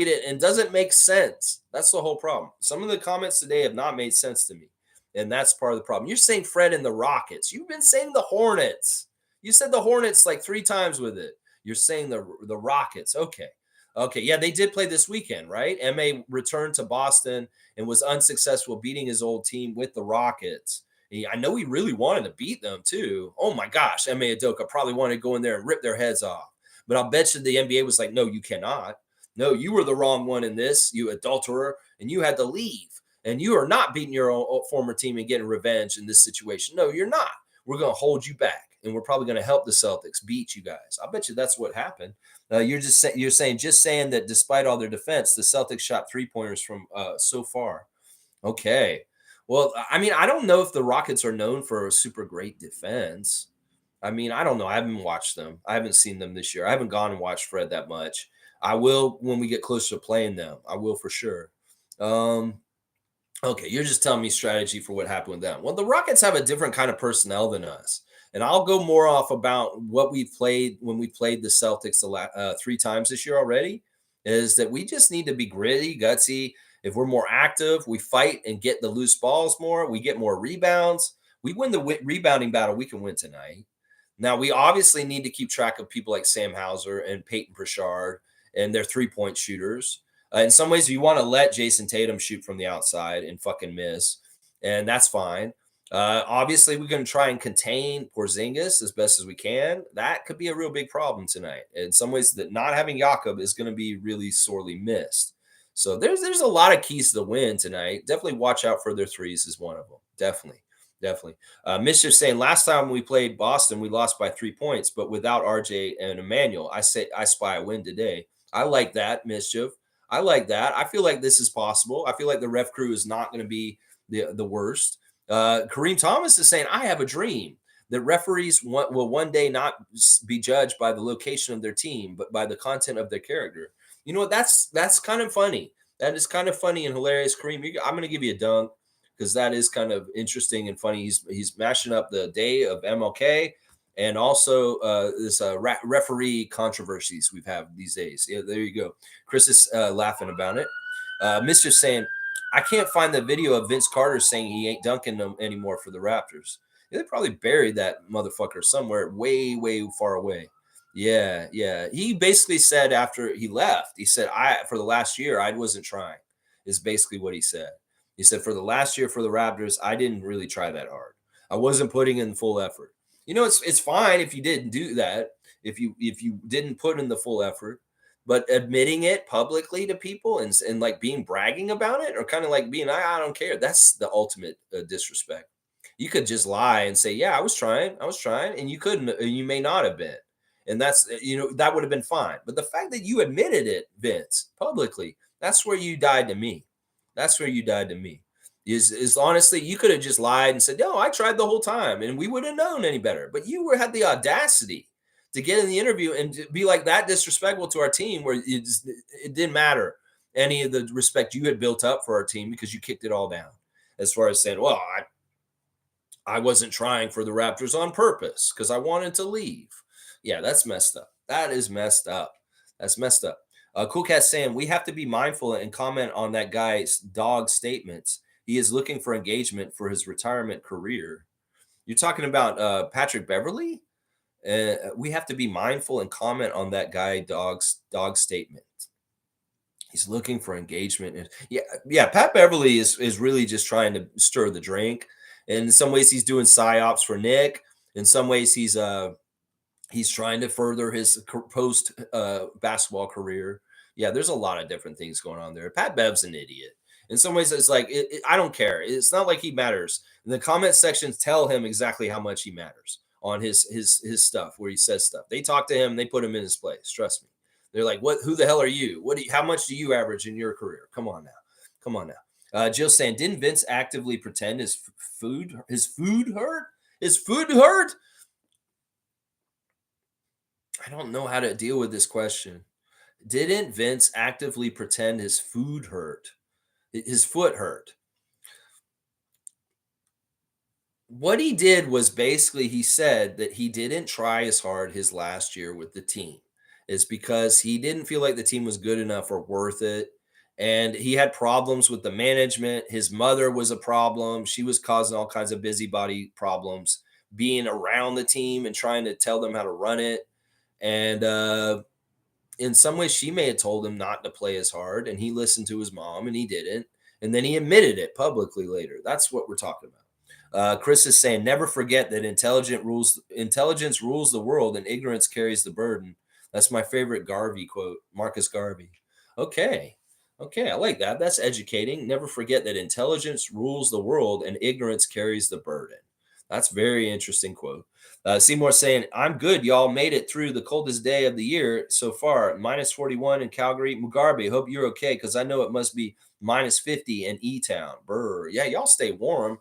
it, and doesn't make sense. That's the whole problem. Some of the comments today have not made sense to me, and that's part of the problem. You're saying Fred and the Rockets. You've been saying the Hornets. You said the Hornets like 3 times with it. You're saying the Rockets. Okay. Yeah, they did play this weekend, right? MA returned to Boston and was unsuccessful beating his old team with the Rockets. I know he really wanted to beat them too. Oh my gosh, Ime Udoka probably wanted to go in there and rip their heads off. But I'll bet you the NBA was like, no, you cannot. No, you were the wrong one in this, you adulterer. and you had to leave. And you are not beating your own former team and getting revenge in this situation. No, you're not. We're going to hold you back, and we're probably going to help the Celtics beat you guys. I bet you that's what happened. You're saying that despite all their defense, the Celtics shot 3-pointers from so far. Okay. Well, I mean, I don't know if the Rockets are known for a super great defense. I mean, I don't know. I haven't watched them. I haven't seen them this year. I haven't gone and watched Fred that much. I will when we get closer to playing them. I will for sure. Okay, you're just telling me strategy for what happened with them. Well, the Rockets have a different kind of personnel than us. And I'll go more off about what we played when we played the Celtics 3 times this year already, is that we just need to be gritty, gutsy. If we're more active, we fight and get the loose balls more. We get more rebounds. We win the rebounding battle. We can win tonight. Now, we obviously need to keep track of people like Sam Hauser and Peyton Pritchard and their 3-point shooters. In some ways, you want to let Jason Tatum shoot from the outside and fucking miss, and that's fine. Obviously, we're going to try and contain Porzingis as best as we can. That could be a real big problem tonight. In some ways, that not having Jakob is going to be really sorely missed. So there's a lot of keys to the win tonight. Definitely watch out for their threes is one of them. Definitely. Mischief saying last time we played Boston, we lost by 3 points, but without RJ and Emmanuel. I spy a win today. I like that, Mischief. I like that. I feel like this is possible. I feel like the ref crew is not going to be the worst. Kareem Thomas is saying, I have a dream that referees will one day not be judged by the location of their team, but by the content of their character. You know what? That's kind of funny. That is kind of funny and hilarious. Kareem, I'm going to give you a dunk because that is kind of interesting and funny. He's mashing up the day of MLK and also this referee controversies we've had these days. Yeah, there you go. Chris is laughing about it. Mr. saying, I can't find the video of Vince Carter saying he ain't dunking them anymore for the Raptors. Yeah, they probably buried that motherfucker somewhere way, way far away. Yeah. He basically said after he left, he said, for the last year, I wasn't trying, is basically what he said. He said, for the last year for the Raptors, I didn't really try that hard. I wasn't putting in full effort. You know, it's fine if you didn't do that, if you didn't put in the full effort, but admitting it publicly to people and like being bragging about it, or kind of like being, I don't care. That's the ultimate disrespect. You could just lie and say, yeah, I was trying, and you couldn't, you may not have been. And that's, that would have been fine. But the fact that you admitted it, Vince, publicly, that's where you died to me. That's where you died to me. Is honestly, you could have just lied and said, no, I tried the whole time, and we wouldn't have known any better. But you had the audacity to get in the interview and to be like that disrespectful to our team, where it didn't matter any of the respect you had built up for our team because you kicked it all down. As far as saying, well, I wasn't trying for the Raptors on purpose because I wanted to leave. Yeah, that's messed up. That is messed up. That's messed up. Cool Cat saying, we have to be mindful and comment on that guy's dog statements. He is looking for engagement for his retirement career. You're talking about Patrick Beverley? We have to be mindful and comment on that guy dog's statement. He's looking for engagement. Yeah. Pat Beverley is really just trying to stir the drink. And in some ways, he's doing psyops for Nick. In some ways, he's trying to further his post basketball career. Yeah, there's a lot of different things going on there. Pat Bev's an idiot. In some ways, it's like, I don't care. It's not like he matters. And the comment sections tell him exactly how much he matters on his stuff, where he says stuff. They talk to him, they put him in his place. Trust me. They're like, what? Who the hell are you? How much do you average in your career? Come on now. Jill saying, didn't Vince actively pretend his food hurt? His food hurt? I don't know how to deal with this question. Didn't Vince actively pretend his food hurt? His foot hurt? What he did was basically he said that he didn't try as hard his last year with the team is because he didn't feel like the team was good enough or worth it. And he had problems with the management. His mother was a problem. She was causing all kinds of busybody problems being around the team and trying to tell them how to run it. And in some ways, she may have told him not to play as hard, and he listened to his mom, and he didn't. And then he admitted it publicly later. That's what we're talking about. Chris is saying, never forget that intelligence rules the world, and ignorance carries the burden. That's my favorite Garvey quote, Marcus Garvey. Okay. Okay, I like that. That's educating. Never forget that intelligence rules the world and ignorance carries the burden. That's very interesting quote. Seymour saying, I'm good. Y'all made it through the coldest day of the year so far. Minus 41 in Calgary. Mugarbe, hope you're okay because I know it must be minus 50 in E Town. Brr. Yeah, y'all stay warm.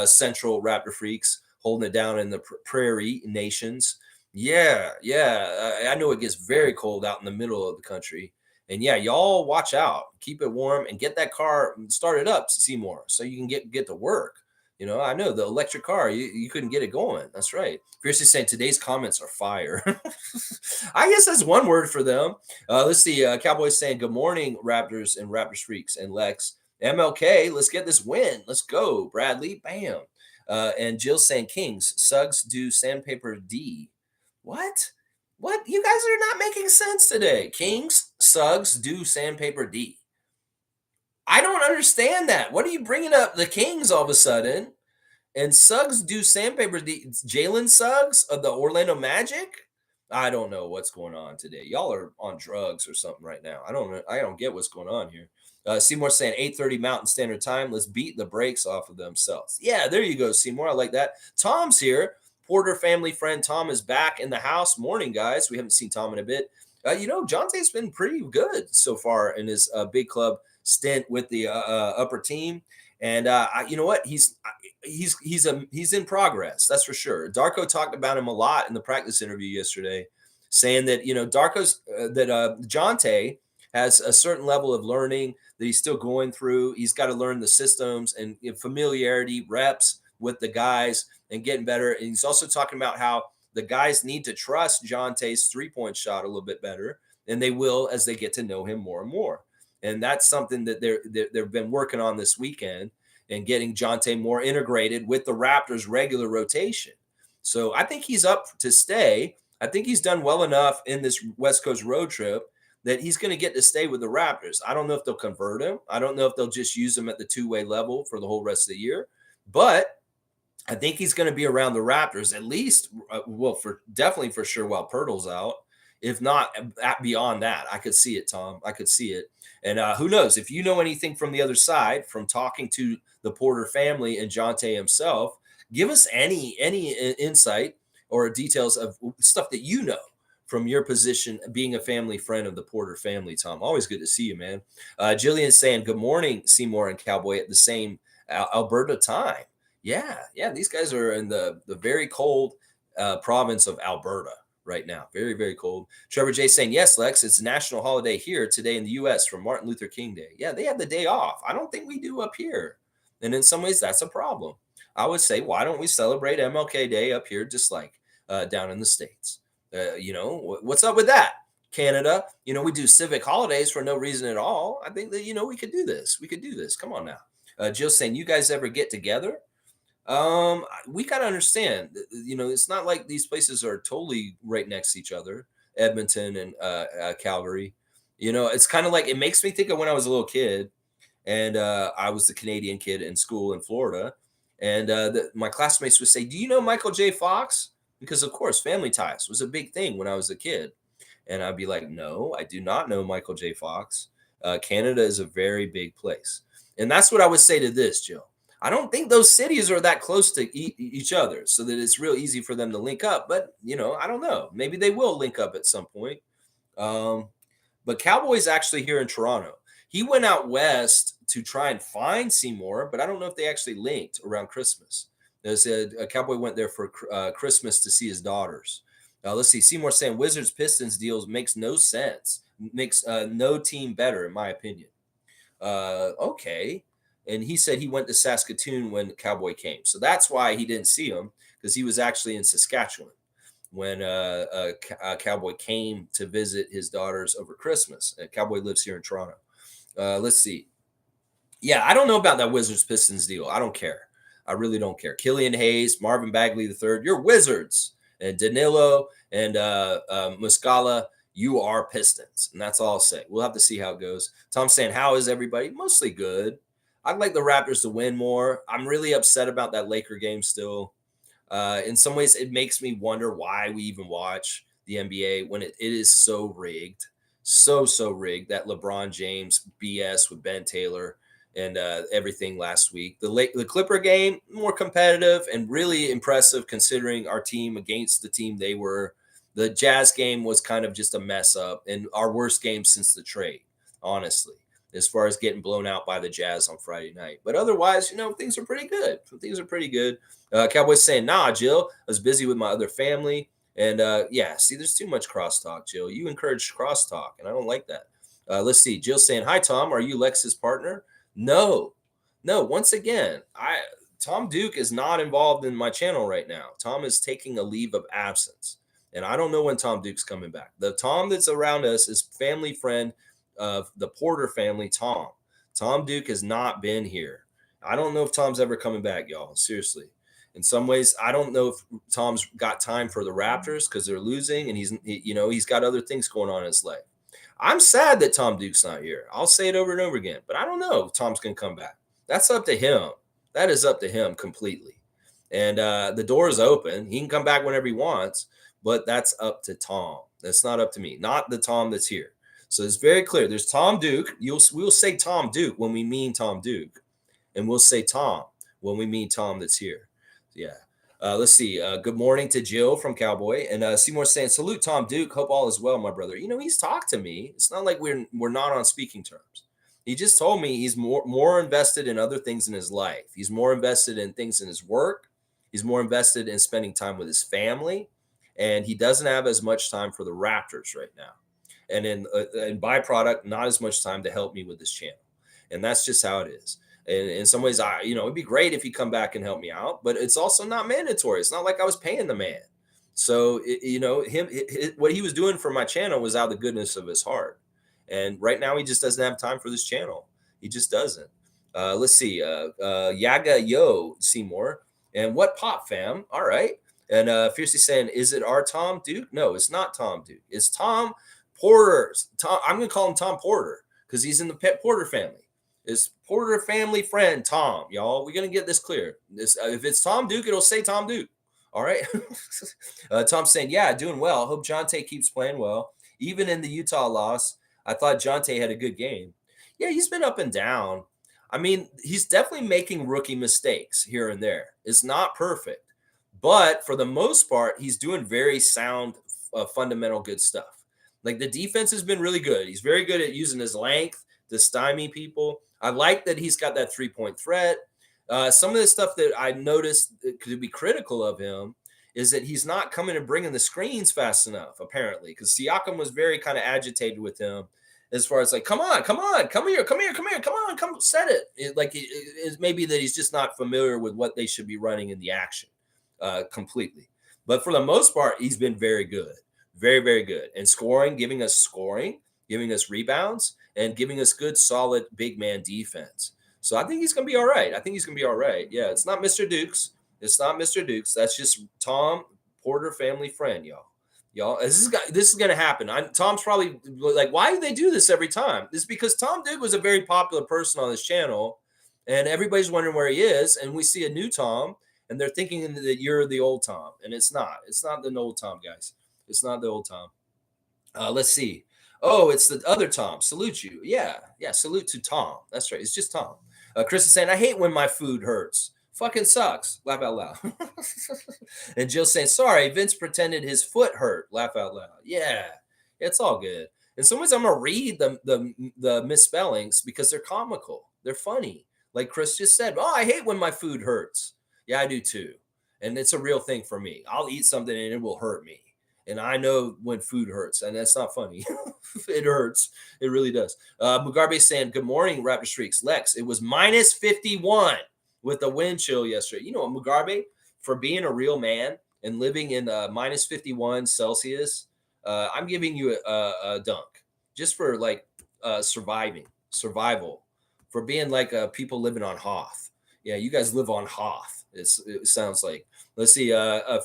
Central Raptor Freaks holding it down in the prairie nations. Yeah, yeah. I know it gets very cold out in the middle of the country. And yeah, y'all watch out, keep it warm, and get that car started up, Seymour, so you can get to work. I know the electric car, you couldn't get it going. That's right. Fiercely saying today's comments are fire. I guess that's one word for them. Let's see. Cowboys saying good morning, Raptors and Raptors freaks and Lex. MLK, let's get this win. Let's go, Bradley. Bam. And Jill saying Kings, Suggs do sandpaper D. What? What? You guys are not making sense today. Kings, Suggs, do sandpaper D. I don't understand that. What are you bringing up the Kings all of a sudden? And Suggs do sandpaper D. Jalen Suggs of the Orlando Magic? I don't know what's going on today. Y'all are on drugs or something right now. I don't know. I don't get what's going on here. Seymour saying 8:30 Mountain Standard Time. Let's beat the brakes off of themselves. Yeah, there you go, Seymour. I like that. Tom's here. Porter family friend Tom is back in the house. Morning, guys. We haven't seen Tom in a bit. Jonte's been pretty good so far in his big club stint with the upper team. And you know what? He's in progress. That's for sure. Darko talked about him a lot in the practice interview yesterday, saying that Darko's that Jonte has a certain level of learning that he's still going through. He's got to learn the systems and familiarity, reps with the guys, and getting better. And he's also talking about how the guys need to trust Jonte's 3-point shot a little bit better, and they will as they get to know him more and more. And that's something that they've been working on this weekend and getting Jonte more integrated with the Raptors' regular rotation. So I think he's up to stay. I think he's done well enough in this West Coast road trip that he's going to get to stay with the Raptors. I don't know if they'll convert him. I don't know if they'll just use him at the two-way level for the whole rest of the year. But I think he's going to be around the Raptors at least, definitely for sure while Pirtle's out. If not beyond that, I could see it, Tom. I could see it. And who knows? If you know anything from the other side, from talking to the Porter family and Jonte himself, give us any insight or details of stuff that you know from your position, being a family friend of the Porter family, Tom. Always good to see you, man. Jillian's saying, good morning, Seymour and Cowboy at the same Alberta time. Yeah, these guys are in the very cold province of Alberta right now. Very, very cold. Trevor J saying, yes, Lex, it's a national holiday here today in the U.S. for Martin Luther King Day. Yeah, they have the day off. I don't think we do up here. And in some ways, that's a problem. I would say, why don't we celebrate MLK Day up here just like down in the States? What's up with that? Canada, we do civic holidays for no reason at all. I think that, we could do this. We could do this. Come on now. Jill saying, you guys ever get together? We got to understand, it's not like these places are totally right next to each other, Edmonton and Calgary. It's kind of like, it makes me think of when I was a little kid and I was the Canadian kid in school in Florida. And my classmates would say, do you know Michael J. Fox? Because, of course, family ties was a big thing when I was a kid. And I'd be like, no, I do not know Michael J. Fox. Canada is a very big place. And that's what I would say to this, Jill. I don't think those cities are that close to each other so that it's real easy for them to link up. But, I don't know. Maybe they will link up at some point. But Cowboy's actually here in Toronto. He went out west to try and find Seymour, but I don't know if they actually linked around Christmas. They said a Cowboy went there for Christmas to see his daughters. Let's see. Seymour saying Wizards Pistons deals makes no sense. Makes no team better, in my opinion. Okay. And he said he went to Saskatoon when Cowboy came. So that's why he didn't see him, because he was actually in Saskatchewan when Cowboy came to visit his daughters over Christmas. Cowboy lives here in Toronto. Let's see. Yeah, I don't know about that Wizards Pistons deal. I don't care. I really don't care. Killian Hayes, Marvin Bagley III, you're Wizards. And Danilo and Muscala, you are Pistons. And that's all I'll say. We'll have to see how it goes. Tom's saying, how is everybody? Mostly good. I'd like the Raptors to win more. I'm really upset about that Laker game still. In some ways, it makes me wonder why we even watch the NBA when it is so rigged. so rigged. That LeBron James BS with Ben Taylor and everything last week. The Clipper game, more competitive and really impressive considering our team against the team they were. The Jazz game was kind of just a mess up and our worst game since the trade, honestly, as far as getting blown out by the Jazz on Friday night. But otherwise, things are pretty good. Things are pretty good. Cowboys saying, nah, Jill, I was busy with my other family. And yeah, see, there's too much crosstalk, Jill. You encourage crosstalk, and I don't like that. Let's see. Jill saying, hi, Tom. Are you Lex's partner? No. Once again, Tom Duke is not involved in my channel right now. Tom is taking a leave of absence. And I don't know when Tom Duke's coming back. The Tom that's around us is family friend of the Porter family, Tom. Tom Duke has not been here. I don't know if Tom's ever coming back, y'all. Seriously. In some ways, I don't know if Tom's got time for the Raptors because they're losing and he's got other things going on in his life. I'm sad that Tom Duke's not here. I'll say it over and over again, but I don't know if Tom's going to come back. That's up to him. That is up to him completely. And the door is open. He can come back whenever he wants, but that's up to Tom. That's not up to me, not the Tom that's here. So it's very clear. There's Tom Duke. We'll say Tom Duke when we mean Tom Duke, and we'll say Tom when we mean Tom that's here. Yeah. Let's see. Good morning to Jill from Cowboy, and Seymour saying, "Salute Tom Duke. Hope all is well, my brother." He's talked to me. It's not like we're not on speaking terms. He just told me he's more invested in other things in his life. He's more invested in things in his work. He's more invested in spending time with his family, and he doesn't have as much time for the Raptors right now. And in byproduct, not as much time to help me with this channel. And that's just how it is. And in some ways, it'd be great if he'd come back and help me out, but it's also not mandatory. It's not like I was paying the man. So, what he was doing for my channel was out of the goodness of his heart. And right now, he just doesn't have time for this channel. He just doesn't. Let's see. Yaga Yo Seymour. And what pop, fam? All right. And Fiercely saying, is it our Tom Duke? No, it's not Tom Duke. It's Tom Porter. I'm going to call him Tom Porter because he's in the Porter family. It's Porter family friend Tom, y'all. We're going to get this clear. If it's Tom Duke, it'll say Tom Duke. All right. Tom's saying, yeah, doing well. Hope Jonte keeps playing well. Even in the Utah loss, I thought Jonte had a good game. Yeah, he's been up and down. I mean, he's definitely making rookie mistakes here and there. It's not perfect. But for the most part, he's doing very sound, fundamental good stuff. Like the defense has been really good. He's very good at using his length to stymie people. I like that he's got that three-point threat. Some of the stuff that I noticed that could be critical of him is that he's not coming and bringing the screens fast enough, apparently, because Siakam was very kind of agitated with him as far as like, come on, come here, come on, come set it. It may be that he's just not familiar with what they should be running in the action completely. But for the most part, he's been very good, very, very good. And giving us rebounds, and giving us good, solid big man defense. So I think he's going to be all right. Yeah, it's not Mr. Dukes. That's just Tom Porter family friend, y'all. This is going to happen. Tom's probably like, why do they do this every time? It's because Tom Duke was a very popular person on this channel, and everybody's wondering where he is. And we see a new Tom, and they're thinking that you're the old Tom, and it's not. It's not the old Tom, guys. It's not the old Tom. Let's see. Oh, it's the other Tom. Salute you. Yeah. Salute to Tom. That's right. It's just Tom. Chris is saying, I hate when my food hurts. Fucking sucks. Laugh out loud. And Jill's saying, sorry, Vince pretended his foot hurt. Laugh out loud. Yeah, it's all good. In some ways, I'm gonna read the misspellings because they're comical. They're funny. Like Chris just said, oh, I hate when my food hurts. Yeah, I do too. And it's a real thing for me. I'll eat something and it will hurt me. And I know when food hurts, and that's not funny. It hurts. It really does. Mugabe saying, good morning, Raptor Streaks. Lex, it was minus 51 with the wind chill yesterday. You know what, Mugabe, for being a real man and living in minus 51 Celsius, I'm giving you a dunk just for like survival, for being like people living on Hoth. Yeah, you guys live on Hoth. It sounds like. Let's see.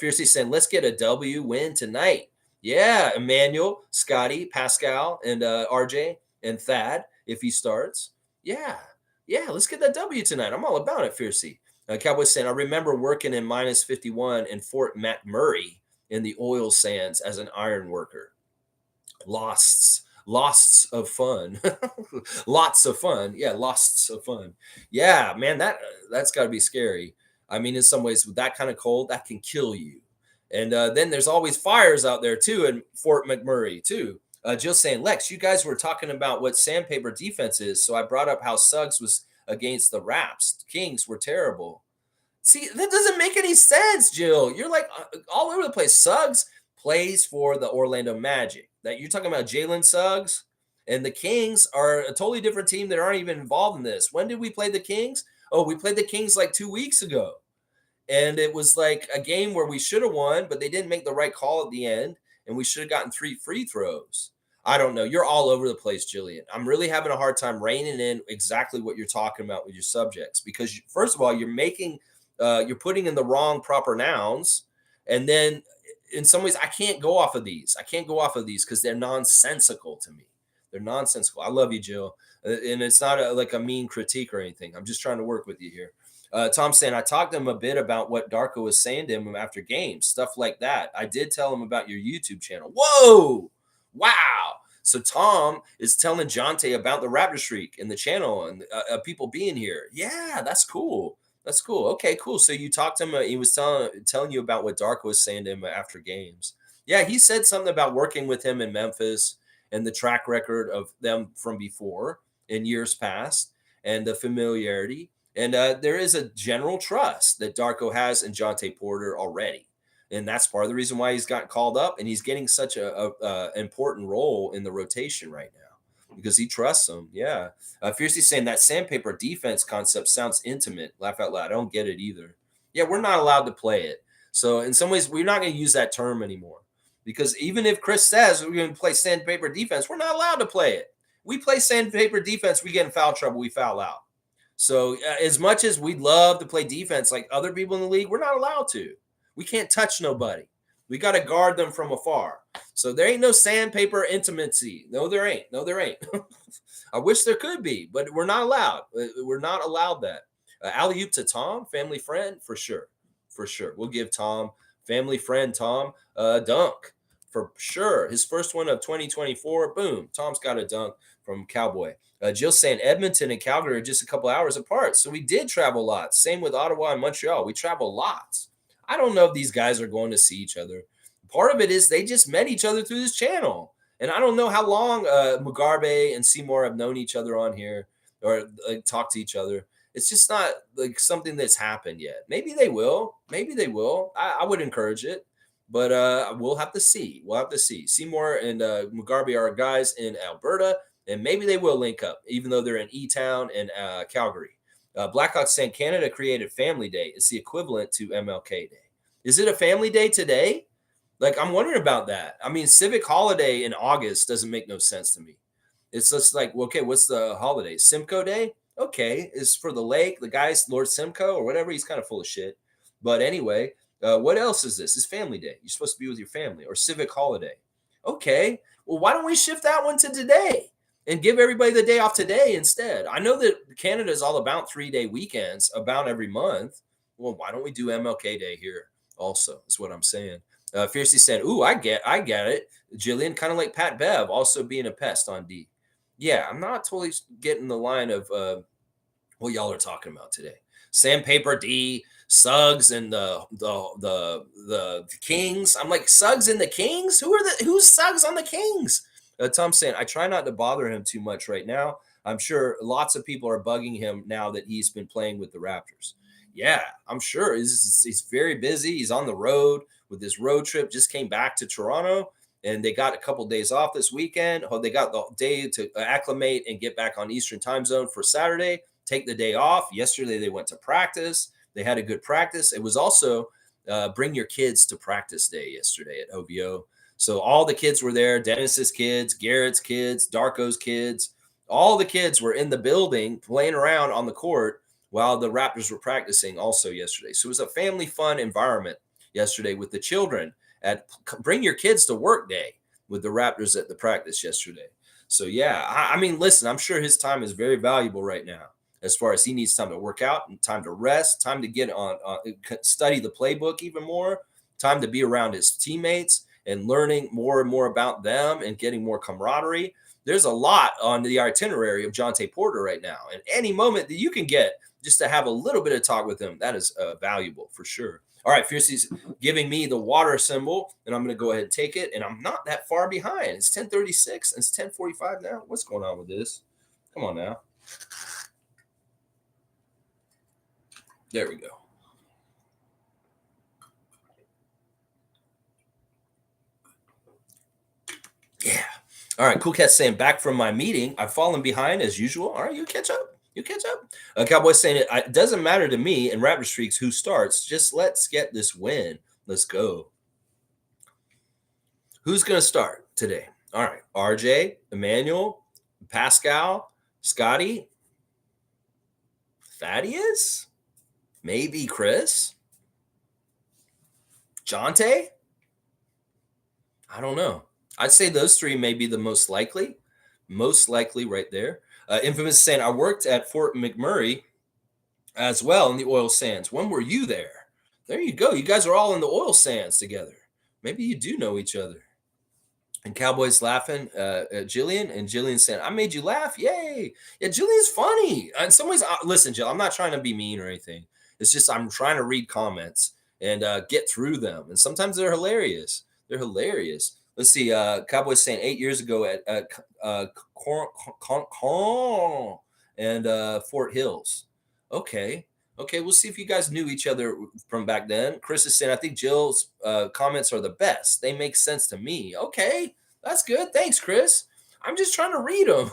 Fiercely saying, let's get a W win tonight. Yeah, Emmanuel, Scotty, Pascal, and RJ and Thad, if he starts. Yeah, let's get that W tonight. I'm all about it, Fiercely. Cowboys saying, I remember working in minus 51 in Fort McMurray in the oil sands as an iron worker. Losts lots of fun. Lots of fun. Yeah, lots of fun. Yeah, man, that's got to be scary. I mean, in some ways, with that kind of cold, that can kill you. And then there's always fires out there too in Fort McMurray too. Jill saying, Lex, you guys were talking about what sandpaper defense is, so I brought up how Suggs was against the Raps. Kings were terrible. See, that doesn't make any sense, Jill. You're like all over the place. Suggs plays for the Orlando Magic. That you're talking about Jalen Suggs, and the Kings are a totally different team that aren't even involved in this. When did we play the Kings? Oh, we played the Kings like 2 weeks ago. And it was like a game where we should have won, but they didn't make the right call at the end, and we should have gotten 3 free throws. I don't know. You're all over the place, Jillian. I'm really having a hard time reining in exactly what you're talking about with your subjects because, first of all, you're putting in the wrong proper nouns, and then in some ways, I can't go off of these. I can't go off of these because they're nonsensical to me. They're nonsensical. I love you, Jill, and it's not like a mean critique or anything. I'm just trying to work with you here. Tom saying, I talked to him a bit about what Darko was saying to him after games, stuff like that. I did tell him about your YouTube channel. Whoa! Wow. So Tom is telling Jonte about the Raptor streak and the channel and people being here. Yeah, that's cool. That's cool. Okay, cool. So you talked to him. He was telling you about what Darko was saying to him after games. Yeah, he said something about working with him in Memphis and the track record of them from before in years past and the familiarity. And there is a general trust that Darko has in Jonte Porter already. And that's part of the reason why he's gotten called up and he's getting such a important role in the rotation right now because he trusts him. Yeah. Fiercely saying that sandpaper defense concept sounds intimate. Laugh out loud. I don't get it either. Yeah, we're not allowed to play it. So in some ways, we're not going to use that term anymore because even if Chris says we're going to play sandpaper defense, we're not allowed to play it. We play sandpaper defense, we get in foul trouble, we foul out. So as much as we'd love to play defense like other people in the league, we're not allowed to. We can't touch nobody. We got to guard them from afar. So there ain't no sandpaper intimacy. No, there ain't. No, there ain't. I wish there could be, but we're not allowed. We're not allowed that. Alley-oop to Tom, family friend, for sure. For sure. We'll give Tom, family friend Tom, a dunk. For sure. His first one of 2024, boom. Tom's got a dunk from Cowboy. Jill saying Edmonton and Calgary are just a couple hours apart. So we did travel lots. Same with Ottawa and Montreal. We travel lots. I don't know if these guys are going to see each other. Part of it is they just met each other through this channel. And I don't know how long Mugabe and Seymour have known each other on here or talked to each other. It's just not like something that's happened yet. Maybe they will. Maybe they will. I would encourage it. But we'll have to see. We'll have to see. Seymour and Mugabe are guys in Alberta. And maybe they will link up, even though they're in E-Town and Calgary. Blackhawks saying Canada created Family Day. It's the equivalent to MLK Day. Is it a family day today? Like, I'm wondering about that. I mean, civic holiday in August doesn't make no sense to me. It's just like, okay, what's the holiday? Simcoe Day? Okay, it's for the lake. The guy's Lord Simcoe or whatever. He's kind of full of shit. But anyway, what else is this? It's Family Day. You're supposed to be with your family or civic holiday. Okay, well, why don't we shift that one to today? And give everybody the day off today instead. I know that Canada is all about 3-day weekends, about every month. Well, why don't we do MLK Day here also, is what I'm saying. Fiercely said, ooh, I get it. Jillian, kind of like Pat Bev, also being a pest on D. Yeah, I'm not totally getting the line of what y'all are talking about today. Sandpaper D, Suggs, and the Kings. I'm like, Suggs and the Kings? Who's Suggs on the Kings? Tom's saying, I try not to bother him too much right now. I'm sure lots of people are bugging him now that he's been playing with the Raptors. Yeah, I'm sure. He's very busy. He's on the road with this road trip. Just came back to Toronto, and they got a couple of days off this weekend. They got the day to acclimate and get back on Eastern time zone for Saturday, take the day off. Yesterday, they went to practice. They had a good practice. It was also bring your kids to practice day yesterday at OVO. So all the kids were there, Dennis's kids, Garrett's kids, Darko's kids. All the kids were in the building playing around on the court while the Raptors were practicing also yesterday. So it was a family fun environment yesterday with the children at Bring Your Kids to Work Day with the Raptors at the practice yesterday. So, yeah, I mean, listen, I'm sure his time is very valuable right now as far as he needs time to work out and time to rest, time to get on study the playbook even more, time to be around his teammates. and learning more and more about them and getting more camaraderie. There's a lot on the itinerary of Jonte Porter right now. And any moment that you can get just to have a little bit of talk with him, that is valuable for sure. All right, Fiercey's giving me the water symbol, and I'm going to go ahead and take it. And I'm not that far behind. It's 10:36 and it's 10:45 now. What's going on with this? Come on now. There we go. Yeah. All right. Cool Cat saying, back from my meeting, I've fallen behind as usual. All right, you catch up. You catch up. Cowboys saying it doesn't matter to me in Raptor streaks who starts. Just let's get this win. Let's go. Who's going to start today? All right. RJ, Emmanuel, Pascal, Scotty, Thaddeus, maybe Chris, Jonte. I don't know. I'd say those three may be the most likely right there. Infamous saying, I worked at Fort McMurray as well in the oil sands. When were you there? There you go. You guys are all in the oil sands together. Maybe you do know each other. And Cowboys laughing at Jillian, and Jillian saying, I made you laugh. Yay. Yeah, Jillian's funny. In some ways, listen, Jill, I'm not trying to be mean or anything. It's just I'm trying to read comments and get through them. And sometimes they're hilarious. They're hilarious. Let's see. Cowboys saying 8 years ago at and Fort Hills. Okay. Okay, we'll see if you guys knew each other from back then. Chris is saying, I think Jill's comments are the best. They make sense to me. Okay, that's good. Thanks, Chris. I'm just trying to read them.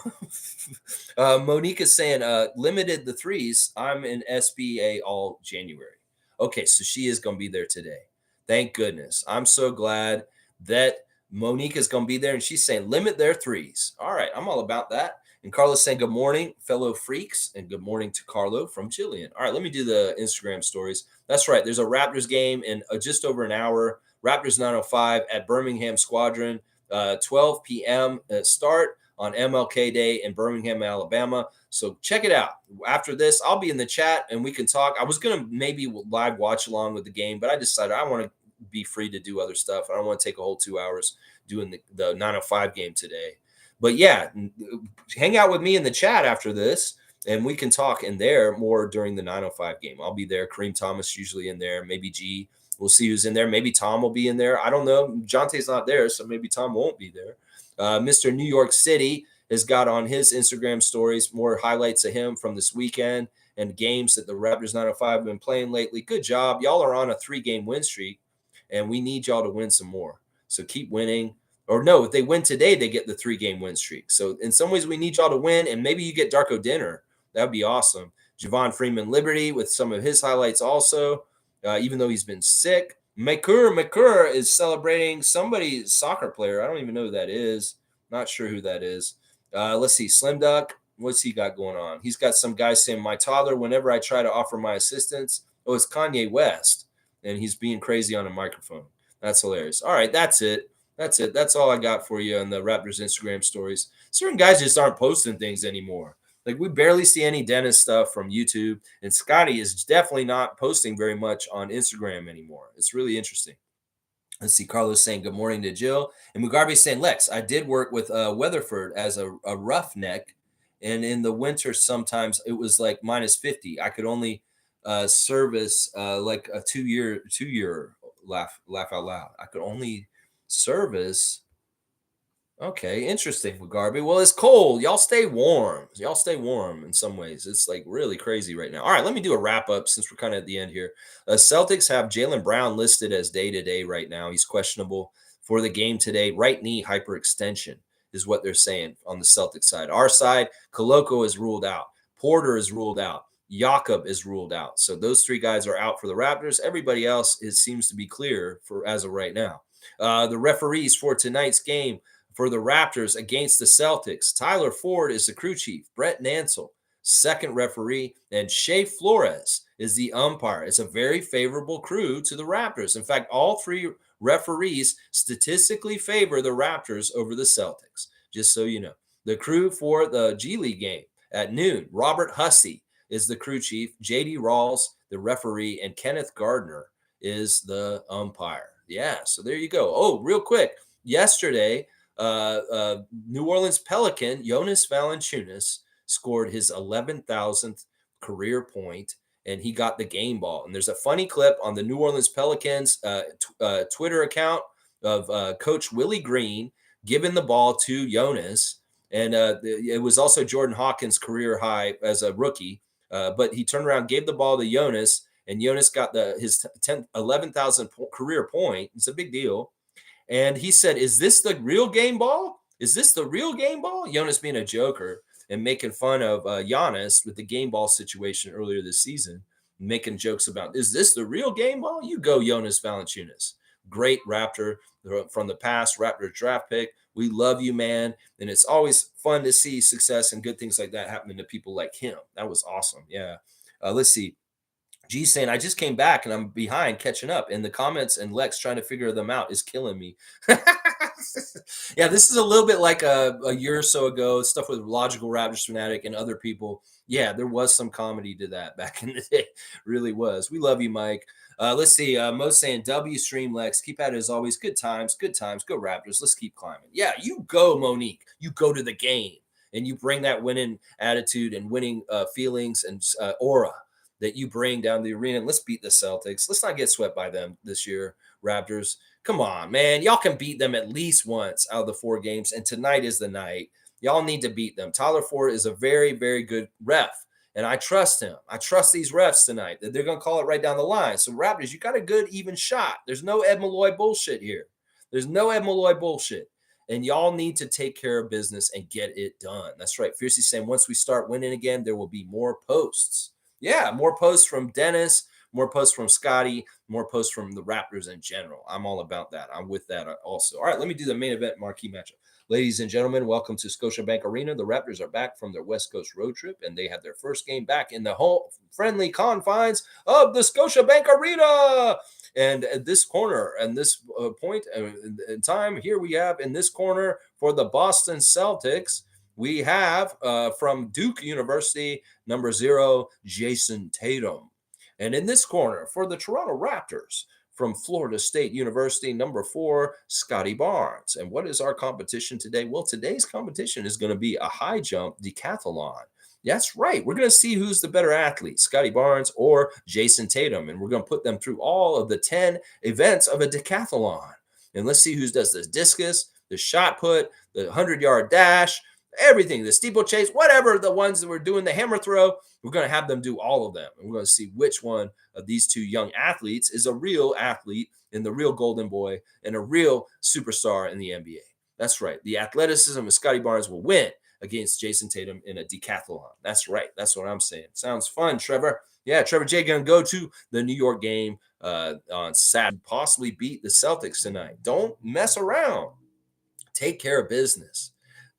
Monique is saying, limited the threes. I'm in SBA all January. Okay, so she is going to be there today. Thank goodness. I'm so glad that Monique is going to be there, and she's saying, limit their threes. All right, I'm all about that. And Carlos saying, good morning, fellow freaks, and good morning to Carlo from Jillian. All right, let me do the Instagram stories. That's right. There's a Raptors game in just over an hour. Raptors 905 at Birmingham Squadron, 12 p.m. Start on MLK Day in Birmingham, Alabama. So check it out. After this, I'll be in the chat, and we can talk. I was going to maybe live watch along with the game, but I decided I want to be free to do other stuff. I don't want to take a whole 2 hours doing the 905 game today. But yeah, hang out with me in the chat after this, and we can talk in there more during the 905 game. I'll be there. Kareem Thomas usually in there. Maybe G. We'll see who's in there. Maybe Tom will be in there. I don't know. Jonte's not there, so maybe Tom won't be there. Mr. New York City has got on his Instagram stories more highlights of him from this weekend and games that the Raptors 905 have been playing lately. Good job. Y'all are on a 3-game win streak, and we need y'all to win some more. So keep winning. Or no, if they win today, they get the 3-game win streak. So in some ways, we need y'all to win, and maybe you get Darko dinner. That would be awesome. Javon Freeman Liberty with some of his highlights also, even though he's been sick. McCurr is celebrating somebody's soccer player. I don't even know who that is. Not sure who that is. Let's see. Slim Duck, what's he got going on? He's got some guy saying, my toddler, whenever I try to offer my assistance, oh, it's Kanye West, and he's being crazy on a microphone. That's hilarious. All right, that's it. That's it. That's all I got for you on the Raptors Instagram stories. Certain guys just aren't posting things anymore. Like, we barely see any Dennis stuff from YouTube, and Scotty is definitely not posting very much on Instagram anymore. It's really interesting. Let's see. Carlos saying good morning to Jill. And Mugabe saying, Lex, I did work with Weatherford as a roughneck, and in the winter sometimes it was like minus 50. I could only service like a two-year laugh out loud. I could only service. Okay, interesting, Mugabe. Well, it's cold. Y'all stay warm. Y'all stay warm in some ways. It's like really crazy right now. All right, let me do a wrap up since we're kind of at the end here. Celtics have Jaylen Brown listed as day-to-day right now. He's questionable for the game today. Right knee hyperextension is what they're saying on the Celtics side. Our side, Koloko is ruled out. Porter is ruled out. Jakob is ruled out. So those 3 guys are out for the Raptors. Everybody else seems to be clear for as of right now. The referees for tonight's game for the Raptors against the Celtics, Tyler Ford is the crew chief. Brett Nansel, second referee, and Shay Flores is the umpire. It's a very favorable crew to the Raptors. In fact, all 3 referees statistically favor the Raptors over the Celtics, just so you know. The crew for the G League game at noon, Robert Hussey is the crew chief, J.D. Rawls, the referee, and Kenneth Gardner is the umpire. Yeah, so there you go. Oh, real quick. Yesterday, New Orleans Pelican, Jonas Valanciunas, scored his 11,000th career point, and he got the game ball. And there's a funny clip on the New Orleans Pelicans Twitter account of Coach Willie Green giving the ball to Jonas. And it was also Jordan Hawkins' career high as a rookie. But he turned around, gave the ball to Jonas, and Jonas got his 11,000 career point. It's a big deal. And he said, "Is this the real game ball? Is this the real game ball?" Jonas being a joker and making fun of Giannis with the game ball situation earlier this season, making jokes about, "Is this the real game ball?" You go, Jonas Valanciunas. Great Raptor from the past, Raptor draft pick. We love you, man. And it's always fun to see success and good things like that happening to people like him. That was awesome. Yeah. Let's see. G saying, I just came back and I'm behind catching up. And the comments and Lex trying to figure them out is killing me. Yeah, this is a little bit like a year or so ago, stuff with Logical Raptors Fanatic and other people. Yeah, there was some comedy to that back in the day. Really was. We love you, Mike. Let's see. Mo saying, W stream Lex. Keep at it as always. Good times. Good times. Go Raptors. Let's keep climbing. Yeah, you go, Monique. You go to the game and you bring that winning attitude and winning feelings and aura that you bring down the arena. Let's beat the Celtics. Let's not get swept by them this year, Raptors. Come on, man. Y'all can beat them at least once out of the 4 games, and tonight is the night. Y'all need to beat them. Tyler Ford is a very, very good ref, and I trust him. I trust these refs tonight that they're going to call it right down the line. So, Raptors, you got a good, even shot. There's no Ed Malloy bullshit here. There's no Ed Malloy bullshit. And y'all need to take care of business and get it done. That's right. Fiercey saying once we start winning again, there will be more posts. Yeah, more posts from Dennis, more posts from Scotty, more posts from the Raptors in general. I'm all about that. I'm with that also. All right, let me do the main event marquee matchup. Ladies and gentlemen, welcome to Scotiabank Arena. The Raptors are back from their West Coast road trip, and they had their first game back in the home friendly confines of the Scotiabank Arena. And at this corner and this point in time, here we have in this corner for the Boston Celtics, we have from Duke University, number 0, Jason Tatum. And in this corner for the Toronto Raptors, from Florida State University, number 4, Scotty Barnes. And what is our competition today? Well, today's competition is going to be a high jump decathlon. That's right. We're going to see who's the better athlete, Scotty Barnes or Jason Tatum. And we're going to put them through all of the 10 events of a decathlon. And let's see who does the discus, the shot put, the 100-yard dash, everything, the steeplechase, whatever the ones that we're doing, the hammer throw, we're going to have them do all of them. And we're going to see which one of these 2 young athletes is a real athlete and the real golden boy and a real superstar in the NBA. That's right. The athleticism of Scotty Barnes will win against Jason Tatum in a decathlon. That's right. That's what I'm saying. Sounds fun, Trevor. Yeah, Trevor J going to go to the New York game on Saturday, possibly beat the Celtics tonight. Don't mess around. Take care of business.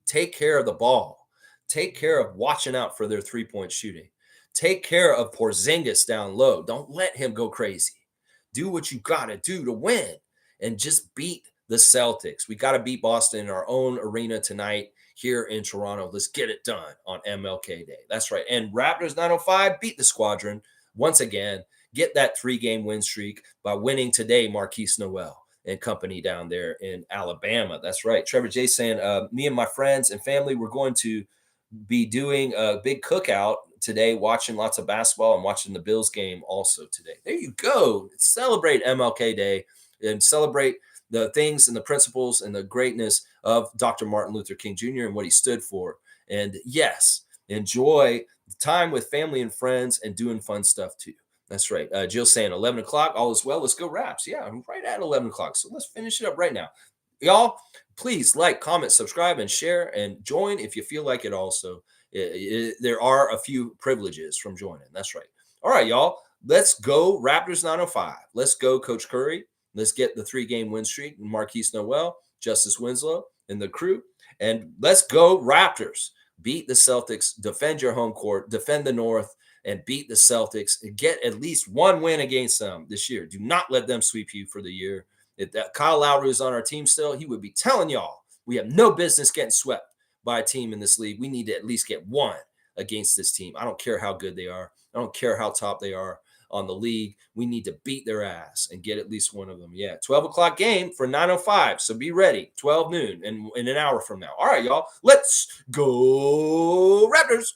Take care of the ball. Take care of watching out for their 3-point shooting. Take care of Porzingis down low. Don't let him go crazy. Do what you got to do to win and just beat the Celtics. We got to beat Boston in our own arena tonight here in Toronto. Let's get it done on MLK Day. That's right. And Raptors 905 beat the Squadron once again. Get that 3-game win streak by winning today, Marquise Noel and company down there in Alabama. That's right. Trevor J saying, me and my friends and family, we're going to be doing a big cookout today, watching lots of basketball and watching the Bills game also today. There you go. Celebrate MLK Day and celebrate the things and the principles and the greatness of Dr. Martin Luther King Jr. and what he stood for. And yes, enjoy time with family and friends and doing fun stuff too. That's right. Jill saying 11 o'clock, all is well. Let's go Raps. Yeah, I'm right at 11 o'clock. So let's finish it up right now. Y'all, please like, comment, subscribe, and share, and join if you feel like it also. There are a few privileges from joining. That's right. All right, y'all. Let's go Raptors 905. Let's go Coach Curry. Let's get the 3-game win streak. Marquise Noel, Justice Winslow, and the crew. And let's go Raptors. Beat the Celtics. Defend your home court. Defend the North. And beat the Celtics and get at least one win against them this year. Do not let them sweep you for the year. If that Kyle Lowry was on our team still, he would be telling y'all we have no business getting swept by a team in this league. We need to at least get one against this team. I don't care how good they are. I don't care how top they are. on the league. We need to beat their ass and get at least one of them. Yeah, 12 o'clock game for 9:05. So be ready, 12 noon in an hour from now. All right, y'all, let's go Raptors.